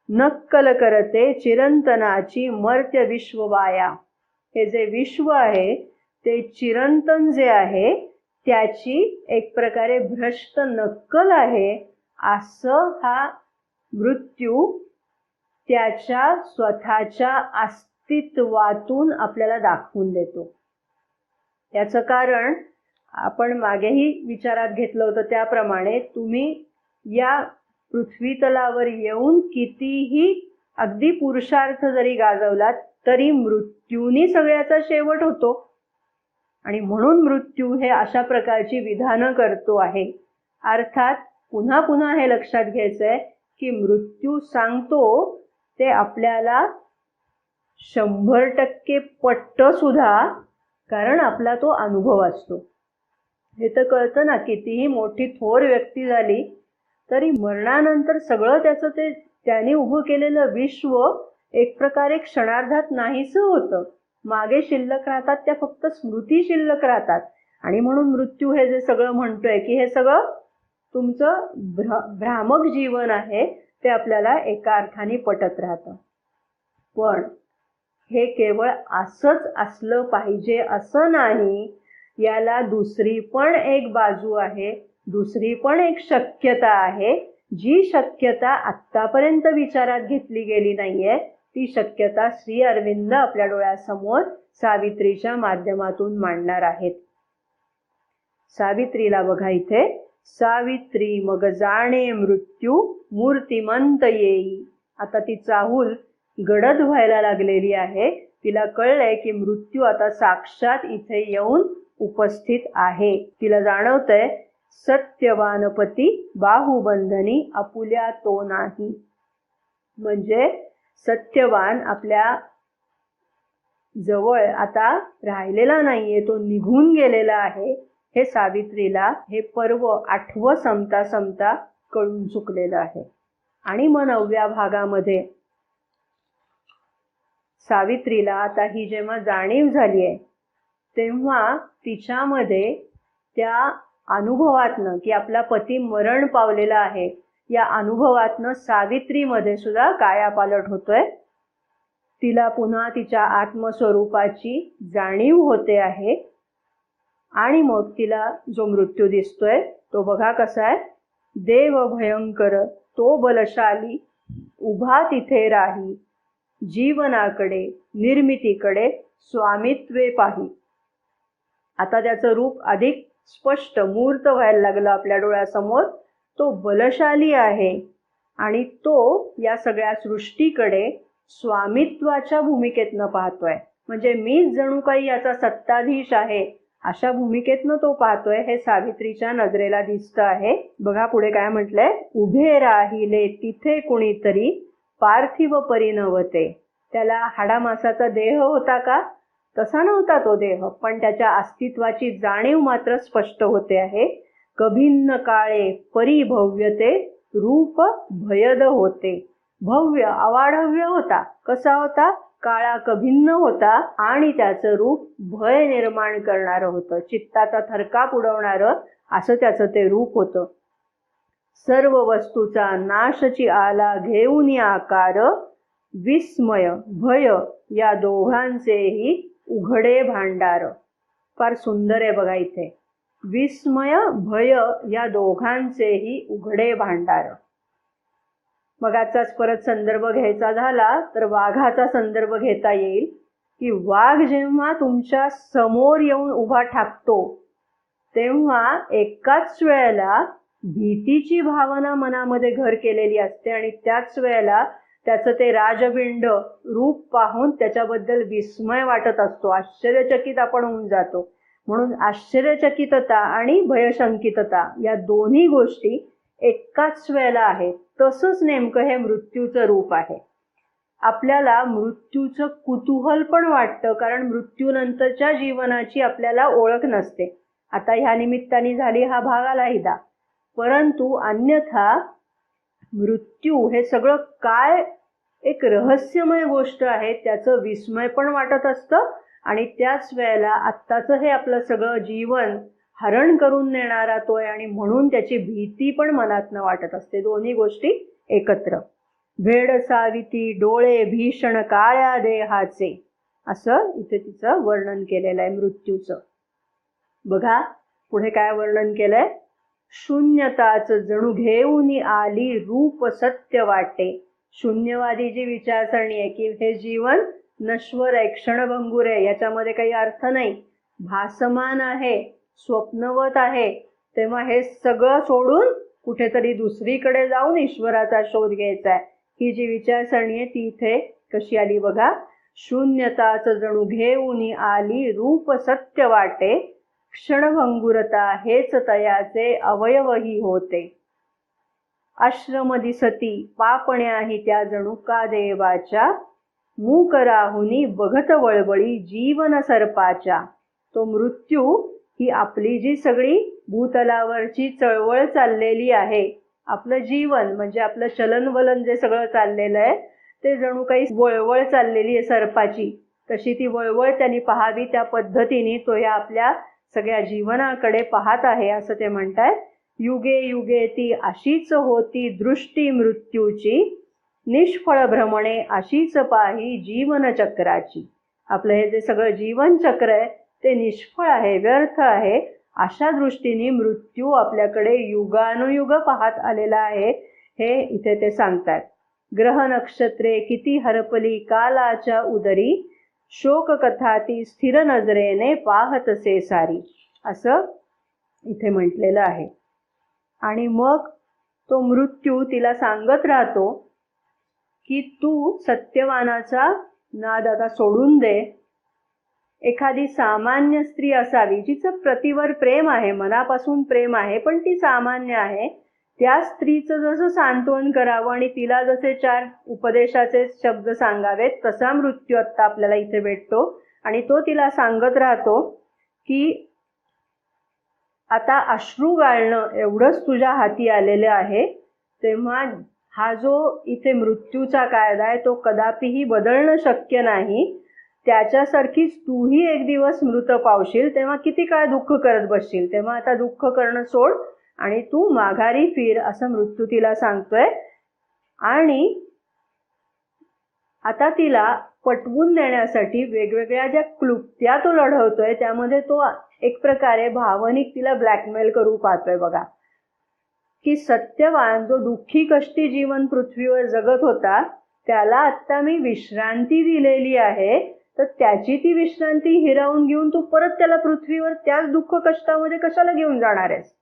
नक्कल करते चिरंतनाची मर्त्य विश्ववाया. हे जे विश्व आहे ते चिरंतन जे आहे त्याची एक प्रकारे भ्रष्ट नक्कल आहे असं हा मृत्यू त्याच्या स्वतःच्या अस्तित्वातून आपल्याला दाखवून देतो. याचं कारण आपण मागेही विचारात घेतलं होतं त्याप्रमाणे, तुम्ही या पृथ्वी तलावर येऊन कितीही अगदी पुरुषार्थ जरी गाजवलात तरी मृत्यूनी सगळ्याचा शेवट होतो. आणि म्हणून मृत्यू हे अशा प्रकारची विधानं करतो आहे. अर्थात पुन्हा पुन्हा हे लक्षात घ्यायचंय की मृत्यू सांगतो ते आपल्याला 100% पटतं सुद्धा, कारण आपला तो अनुभव असतो. हे तर कळतं ना, कितीही मोठी थोर व्यक्ती झाली तरी मरणानंतर सगळं त्याचं ते त्याने उभं केलेलं विश्व एक प्रकारे क्षणार्धात नाहीसं होतं. मागे शिल्लक राहतात त्या फक्त स्मृती शिल्लक राहतात. आणि म्हणून मृत्यू हे जे सगळं म्हणतोय की हे सगळं तुमचं भ्रामक जीवन आहे ते आपल्याला एका अर्थाने पटत राहतं. पण हे केवळ असंच असलं पाहिजे असं नाही. याला दुसरी पण एक बाजू आहे, दुसरी पण एक शक्यता आहे. जी शक्यता आत्तापर्यंत विचारात घेतली गेली नाहीये ती शक्यता श्री अरविंद आपल्या डोळ्यासमोर सावित्रीच्या माध्यमातून मांडणार आहेत. सावित्रीला बघा इथे, सावित्री मग जाणे मृत्यू मूर्तिमंत येई. आता ती चाहूल गडद व्हायला लागलेली आहे. तिला कळलंय की मृत्यू आता साक्षात इथे येऊन उपस्थित आहे. तिला जाणवतंय सत्यवानपती बाहुबंधनी आपुल्या तो नाही. म्हणजे सत्यवान आपल्या जवळ आता राहिलेला नाहीये, तो निघून गेलेला आहे. हे सावित्रीला हे पर्व 8वं संपता संपता कळून चुकलेलं आहे. आणि मग 9व्या भागामध्ये सावित्रीला आता ही जेव्हा जाणीव झाली आहे तेव्हा तिच्यामध्ये त्या अनुभवातनं की आपला पती मरण पावलेला आहे या अनुभवातनं सावित्रीमध्ये सुद्धा कायापालट होतोय. तिला पुन्हा तिच्या आत्मस्वरूपाची जाणीव होते आहे. आणि मग तिला जो मृत्यू दिसतोय तो बघा कसा आहे. देव भयंकर तो बलशाली उभा तिथे राही, जीवनाकडे निर्मितीकडे स्वामित्वे पाही. आता त्याचं रूप अधिक स्पष्ट मूर्त व्हायला लागलं आपल्या डोळ्यासमोर. तो बलशाली आहे आणि तो या सगळ्या सृष्टीकडे स्वामित्वाच्या भूमिकेतनं पाहतोय. म्हणजे मीच जणू काही याचा सत्ताधीश आहे अशा भूमिकेतनं तो पाहतोय हे सावित्रीच्या नजरेला दिसतं आहे. बघा पुढे काय म्हटलंय. उभे राहिले तिथे कुणीतरी पार्थिव परिणवते. त्याला हाडामासाचा देह होता का? तसा नव्हता तो देह, पण त्याच्या अस्तित्वाची जाणीव मात्र स्पष्ट होते आहे. कभिन्न काळे परिभव्यते रूप भयद होते. भव्य अवाढव्य होता. कसा होता? काळा कभिन्न होता आणि त्याचं रूप भय निर्माण करणारं होतं, चित्ताचा थरकाप उडवणारं असं त्याचं ते रूप होतं. सर्व वस्तूचा नाशची आला घेऊन आकार, विस्मय भय या दोघांचेही उघडे भांडार. फार सुंदर आहे बघा इथे. विस्मय भय या दोघांचेही उघडे भांडार. मगाचाच परत संदर्भ घ्यायचा झाला तर वाघाचा संदर्भ घेता येईल की वाघ जेव्हा तुमच्या समोर येऊन उभा ठाकतो तेव्हा एकाच वेळेला भीतीची भावना मनामध्ये घर केलेली असते आणि त्याच वेळेला त्याचं ते राजबिंड रूप पाहून त्याच्याबद्दल विस्मय वाटत असतो. आश्चर्यचकित आपण होऊन जातो. म्हणून आश्चर्यचकितता आणि भयशंकितता या दोन्ही गोष्टी एकाच वेळेला आहेत. तसंच नेमकं हे मृत्यूचं रूप आहे. आपल्याला मृत्यूचं कुतूहल पण वाटतं, कारण मृत्यूनंतरच्या जीवनाची आपल्याला ओळख नसते. आता ह्या निमित्ताने झाली हा भाग आला हिदा. परंतु अन्यथा मृत्यू हे सगळं काय एक रहस्यमय गोष्ट आहे, त्याचं विस्मय पण वाटत असतं आणि त्याच वेळेला आत्ताचं हे आपलं सगळं जीवन हरण करून नेणारा तोय आणि म्हणून त्याची भीती पण मनातनं वाटत असते. दोन्ही गोष्टी एकत्र. भेड साविती डोळे भीषण काळ्या देहाचे, असं इथे तिचं वर्णन केलेलं आहे मृत्यूचं. बघा पुढे काय वर्णन केलंय. शून्यताच जणू घेऊन आली रूप सत्य वाटे. शून्यवादी जी विचारसरणी आहे की हे जीवन नश्वर आहे, क्षणभंगूर आहे, याच्यामध्ये काही अर्थ नाही, भासमान आहे, स्वप्नवत आहे, तेव्हा हे सगळं सोडून कुठेतरी दुसरीकडे जाऊन ईश्वराचा शोध घ्यायचा आहे, ही जी विचारसरणी आहे ती इथे कशी आली बघा. शून्यताच जणू घेऊन आली रूप सत्य वाटे, क्षणभंगुरता हेच तयाचे अवयवही होते. आश्रम दिसती पापण्याही त्या जणू का देवाच्या, मूक राहुनी बघत वळवळी जीवन सर्पाच्या. तो मृत्यू ही आपली जी सगळी भूतलावरची चळवळ चाललेली आहे, आपलं जीवन म्हणजे आपलं चलनवलन जे सगळं चाललेलं आहे ते जणू काही वळवळ चाललेली आहे सर्पाची. तशी ती वळवळ त्यांनी पाहावी, त्या पद्धतीने तो या आपल्या सगळ्या जीवनाकडे पाहत आहे असं ते म्हणतात. युगे युगे ती अशीच होती दृष्टी मृत्यूची, निष्फळ भ्रमणे अशीच पाही जीवनचक्राची. आपलं हे जे सगळं जीवनचक्र आहे ते निष्फळ आहे, व्यर्थ आहे, अशा दृष्टीने मृत्यू आपल्याकडे युगानुयुग पाहत आलेला आहे हे इथे ते सांगतात. ग्रह नक्षत्रे किती हरपली कालाच्या उदरी, शोक कथा ती स्थिर नजरेने पाहतसे सारी, असं इथे म्हटलेलं आहे. आणि मग तो मृत्यू तिला सांगत राहतो की तू सत्यवानाचा नाद आता सोडून दे. एखादी सामान्य स्त्री असावी जिचं प्रतिवर प्रेम आहे, मनापासून प्रेम आहे, पण ती सामान्य आहे. त्या स्त्रीचं जसं सांत्वन करावं आणि तिला जसे 4 उपदेशाचे शब्द सांगावेत तसा मृत्यू आत्ता आपल्याला इथे भेटतो. आणि तो तिला सांगत राहतो की आता अश्रू गाळणं एवढंच तुझ्या हाती आलेलं आहे, तेव्हा हा जो इथे मृत्यूचा कायदा आहे तो कदापिही बदलणं शक्य नाही. त्याच्यासारखीच तूही एक दिवस मृत पावशील, तेव्हा किती काळ दुःख करत बसशील. तेव्हा आता दुःख करणं सोड, आणि तू माघारी फिर असं मृत्यू तिला सांगतोय. आणि आता तिला पटवून देण्यासाठी वेगवेगळ्या ज्या क्लुप्त्या तो लढवतोय त्यामध्ये तो एक प्रकारे भावनिक तिला ब्लॅकमेल करू पाहतोय बघा, की सत्यवान जो दुःखी कष्टी जीवन पृथ्वीवर जगत होता त्याला आत्ता मी विश्रांती दिलेली आहे, तर त्याची ती विश्रांती हिरावून घेऊन तू परत त्याला पृथ्वीवर त्याच दुःख कष्टामध्ये कशाला घेऊन जाणार आहेस?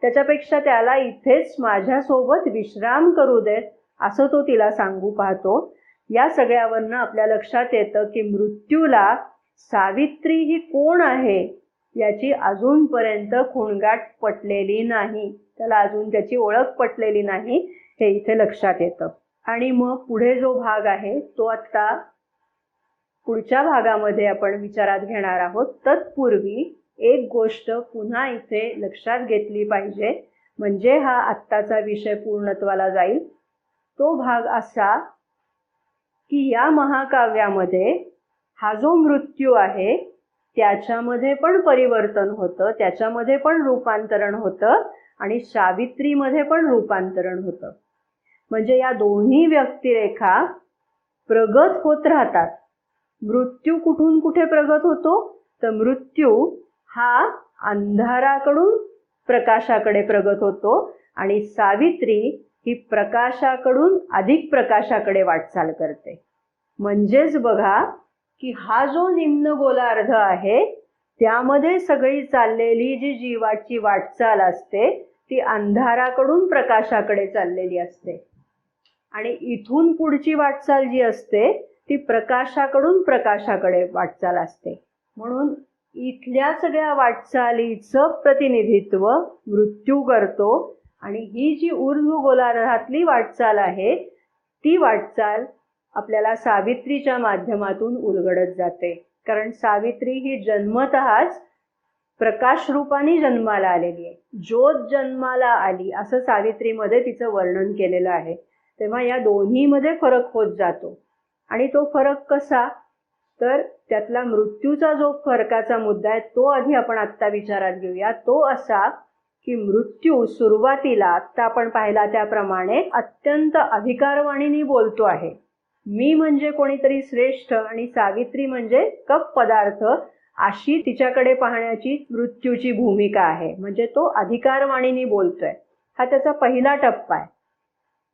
त्याच्यापेक्षा त्याला इथेच माझ्यासोबत विश्राम करू देत असं तो तिला सांगू पाहतो. या सगळ्यावरनं आपल्या लक्षात येतं की मृत्यूला सावित्री ही कोण आहे याची अजूनपर्यंत खूणगाठ पटलेली नाही, त्याला अजून त्याची ओळख पटलेली नाही हे इथे लक्षात येतं. आणि मग पुढे जो भाग आहे तो आत्ता पुढच्या भागामध्ये आपण विचारात घेणार आहोत. तत्पूर्वी एक गोष्ट पुन्हा इथे लक्षात घेतली पाहिजे, म्हणजे हा आत्ताचा विषय पूर्णत्वाला जाईल. तो भाग असा की या महाकाव्यामध्ये हा जो मृत्यू आहे त्याच्यामध्ये पण परिवर्तन होतं, त्याच्यामध्ये पण रूपांतरण होतं आणि सावित्रीमध्ये पण रूपांतरण होतं. म्हणजे या दोन्ही व्यक्तिरेखा प्रगत होत राहतात. मृत्यू कुठून कुठे प्रगत होतो, तर मृत्यू हा अंधाराकडून प्रकाशाकडे प्रगत होतो आणि सावित्री ही प्रकाशाकडून अधिक प्रकाशाकडे वाटचाल करते. म्हणजेच बघा की हा जो निम्न गोलार्ध आहे त्यामध्ये सगळी चाललेली जी जीवाची वाटचाल असते ती अंधाराकडून प्रकाशाकडे चाललेली असते आणि इथून पुढची वाटचाल जी असते ती प्रकाशाकडून प्रकाशाकडे वाटचाल असते. म्हणून इथल्या सगळ्या वाटचालीचं प्रतिनिधित्व मृत्यू करतो आणि ही जी ऊर्ध्व गोलार्धातली वाटचाल आहे ती वाटचाल आपल्याला सावित्रीच्या माध्यमातून उलगडत जाते. कारण सावित्री ही जन्मतःच प्रकाश रूपाने जन्माला आलेली आहे, ज्योत जन्माला आली असं सावित्रीमध्ये तिचं वर्णन केलेलं आहे. तेव्हा या दोन्हीमध्ये फरक होत जातो. आणि तो फरक कसा, तर त्यातला मृत्यूचा जो फरकाचा मुद्दा आहे तो आधी आपण आत्ता विचारात घेऊया. तो असा की मृत्यू सुरुवातीला आत्ता आपण पाहिला त्याप्रमाणे अत्यंत अधिकारवाणीने बोलतो आहे. मी म्हणजे कोणीतरी श्रेष्ठ आणि सावित्री म्हणजे कप पदार्थ अशी तिच्याकडे पाहण्याची मृत्यूची भूमिका आहे. म्हणजे तो अधिकारवाणीने बोलतोय. हा त्याचा पहिला टप्पा आहे.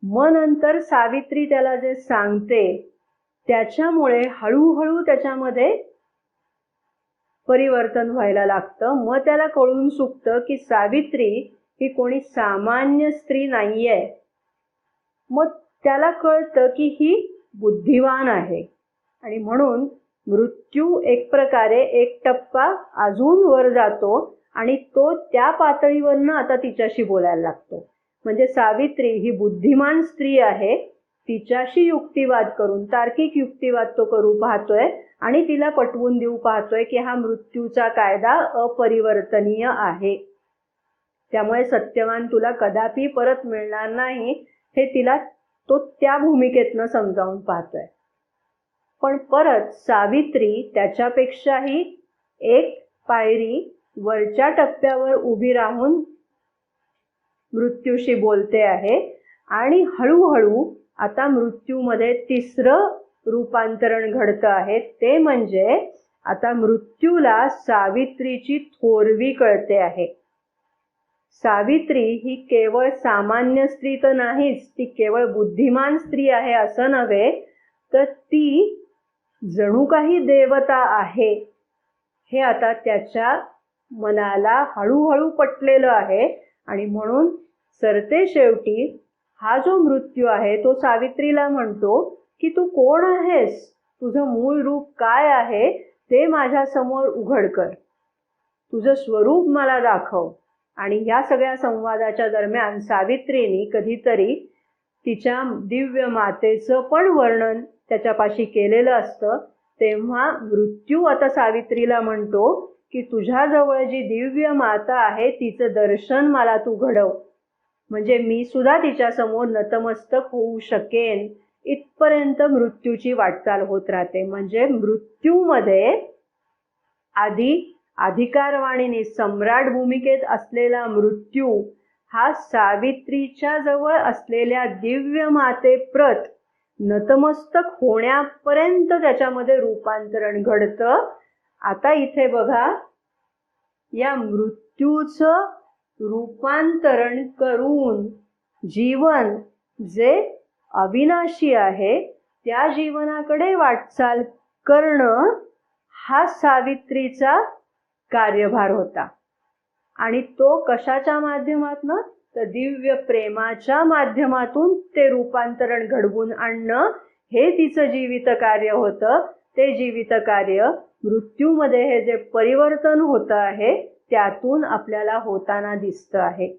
मग नंतर सावित्री त्याला जे सांगते त्याच्यामुळे हळूहळू त्याच्यामध्ये परिवर्तन व्हायला लागतं. मग त्याला कळून चुकतं की सावित्री ही कोणी सामान्य स्त्री नाहीये. मग त्याला कळतं की ही बुद्धिवान आहे आणि म्हणून मृत्यू एक प्रकारे एक टप्पा अजून वर जातो आणि तो त्या पातळीवरनं आता तिच्याशी बोलायला लागतो. म्हणजे सावित्री ही बुद्धिमान स्त्री आहे, तिच्याशी युक्तिवाद करून तार्किक युक्तिवाद तो करू पाहतोय आणि तिला पटवून देऊ पाहतोय की हा मृत्यूचा कायदा अपरिवर्तनीय आहे, त्यामुळे सत्यवान तुला कदापि परत मिळणार नाही हे तिला तो त्या भूमिकेतनं समजावून पाहतोय. पण परत सावित्री त्याच्यापेक्षाही एक पायरी वरच्या टप्प्यावर उभी राहून मृत्यूशी बोलते आहे आणि हळूहळू आता मृत्यूमध्ये तिसरं रूपांतरण घडतं आहे. ते म्हणजे आता मृत्यूला सावित्रीची थोरवी कळते आहे. सावित्री ही केवळ सामान्य स्त्री तर नाहीच, ती केवळ बुद्धिमान स्त्री आहे असं नव्हे, तर ती जणू काही देवता आहे हे आता त्याच्या मनाला हळूहळू पटलेलं आहे. आणि म्हणून सरते शेवटी हा जो मृत्यू आहे तो सावित्रीला म्हणतो की तू कोण आहेस, तुझं मूळ रूप काय आहे ते माझ्या समोर उघड कर, तुझं स्वरूप मला दाखव. आणि ह्या सगळ्या संवादाच्या दरम्यान सावित्रीने कधीतरी तिच्या दिव्य मातेचं पण वर्णन त्याच्यापाशी केलेलं असतं. तेव्हा मृत्यू आता सावित्रीला म्हणतो की तुझ्याजवळ जी दिव्य माता आहे तिचं दर्शन मला तू घडव, म्हणजे मी सुद्धा तिच्यासमोर नतमस्तक होऊ शकेन. इथपर्यंत मृत्यूची वाटचाल होत राहते. म्हणजे मृत्यूमध्ये आधी अधिकारवाणीने सम्राट भूमिकेत असलेला मृत्यू हा सावित्रीच्या जवळ असलेल्या दिव्य माते प्रत नतमस्तक होण्यापर्यंत त्याच्यामध्ये रूपांतरण घडतं. आता इथे बघा, या मृत्यूचं रूपांतरण करून जीवन जे अविनाशी आहे त्या जीवनाकडे वाटचाल करणं हा सावित्रीचा कार्यभार होता. आणि तो कशाच्या माध्यमातून? तर दिव्य प्रेमाच्या माध्यमातून ते रूपांतरण घडवून आणणं हे तिचं जीवित कार्य होतं. ते जीवित कार्य मृत्यूमध्ये हे जे परिवर्तन होतं आहे त्यातून आपल्याला होताना दिसतं आहे.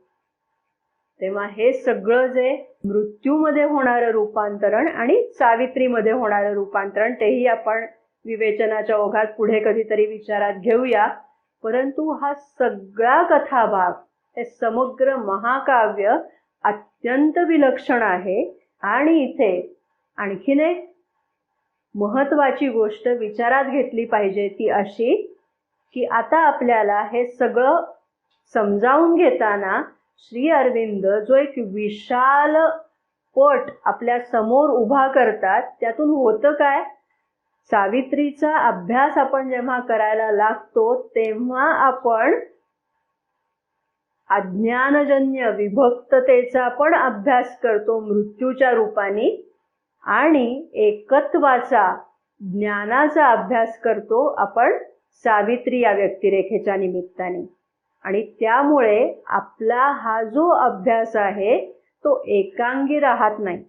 तेव्हा हे सगळं जे मृत्यूमध्ये होणारं रूपांतरण आणि सावित्रीमध्ये होणारं रूपांतरण तेही आपण विवेचनाच्या ओघात पुढे कधीतरी विचारात घेऊया. परंतु हा सगळा कथाभाग, हे समग्र महाकाव्य अत्यंत विलक्षण आहे. आणि इथे आणखीन एक महत्वाची गोष्ट विचारात घेतली पाहिजे, ती अशी की आता आपल्याला हे सगळं समजावून घेताना श्री अरविंद जो एक विशाल पट आपल्या समोर उभा करतात, त्यातून होतं काय? सावित्रीचा अभ्यास आपण जेव्हा करायला लागतो तेव्हा आपण अज्ञानजन्य विभक्ततेचा पण अभ्यास करतो मृत्यूच्या रूपाने, आणि एकत्वाचा, ज्ञानाचा अभ्यास करतो आपण सावित्री या व्यक्तिरेखेच्या निमित्ताने. आणि त्यामुळे आपला हा जो अभ्यास आहे तो एकांगी राहत नाही.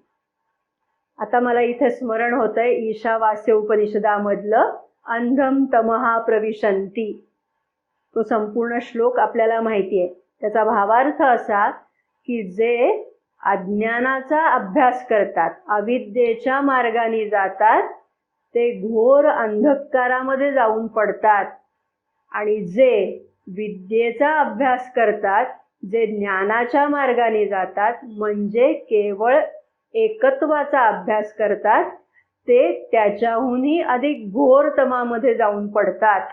आता मला इथे स्मरण होतंय ईशावास्य उपनिषदामधलं अंधम तमहा प्रविशंती. तो संपूर्ण श्लोक आपल्याला माहिती आहे. त्याचा भावार्थ असा की जे अज्ञानाचा अभ्यास करतात, अविद्येच्या मार्गाने जातात, ते घोर अंधकारामध्ये जाऊन पडतात. आणि जे विद्येचा अभ्यास करतात, जे ज्ञानाच्या मार्गाने जातात, म्हणजे केवळ एकत्वाचा अभ्यास करतात, ते त्याच्याहूनही अधिक घोर तमामध्ये जाऊन पडतात.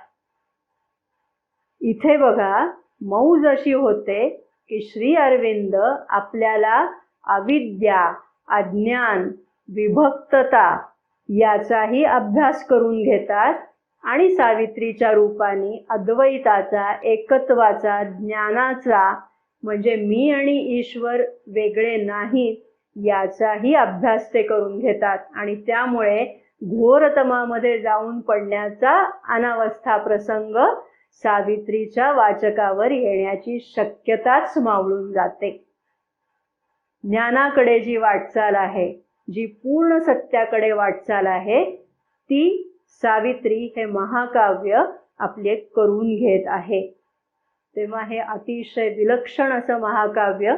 इथे बघा, मौज अशी होते की श्री अरविंद आपल्याला अविद्या, अज्ञान, विभक्तता याचाही अभ्यास करून घेतात आणि सावित्रीच्या रूपाने अद्वैताचा, एकत्वाचा, ज्ञानाचा, म्हणजे मी आणि ईश्वर वेगळे नाहीत याचाही अभ्यास ते करून घेतात. आणि त्यामुळे घोरतमामध्ये जाऊन पडण्याचा अनावस्था प्रसंग सावित्रीच्या वाचकावर येण्याची शक्यताच मावळून जाते. ज्ञानाकडे जी वाटचाल आहे, जी पूर्ण सत्याकडे वाटचाल आहे, ती सावित्री हे महाकाव्य आपले करून घेत आहे. तेव्हा हे अतिशय विलक्षण असं महाकाव्य,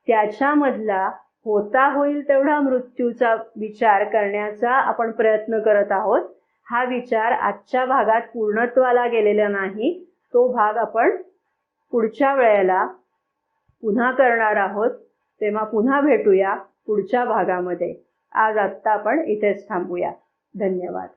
त्याच्यामधला होता होईल तेवढा मृत्यूचा विचार करण्याचा आपण प्रयत्न करत आहोत. हा विचार आजच्या भागात पूर्णत्वाला गेलेला नाही. तो भाग आपण पुढच्या वेळेला पुन्हा करणार आहोत. तेव्हा पुन्हा भेटूया पुढच्या भागामध्ये. आज आत्ता आपण इथेच थांबूया. धन्यवाद.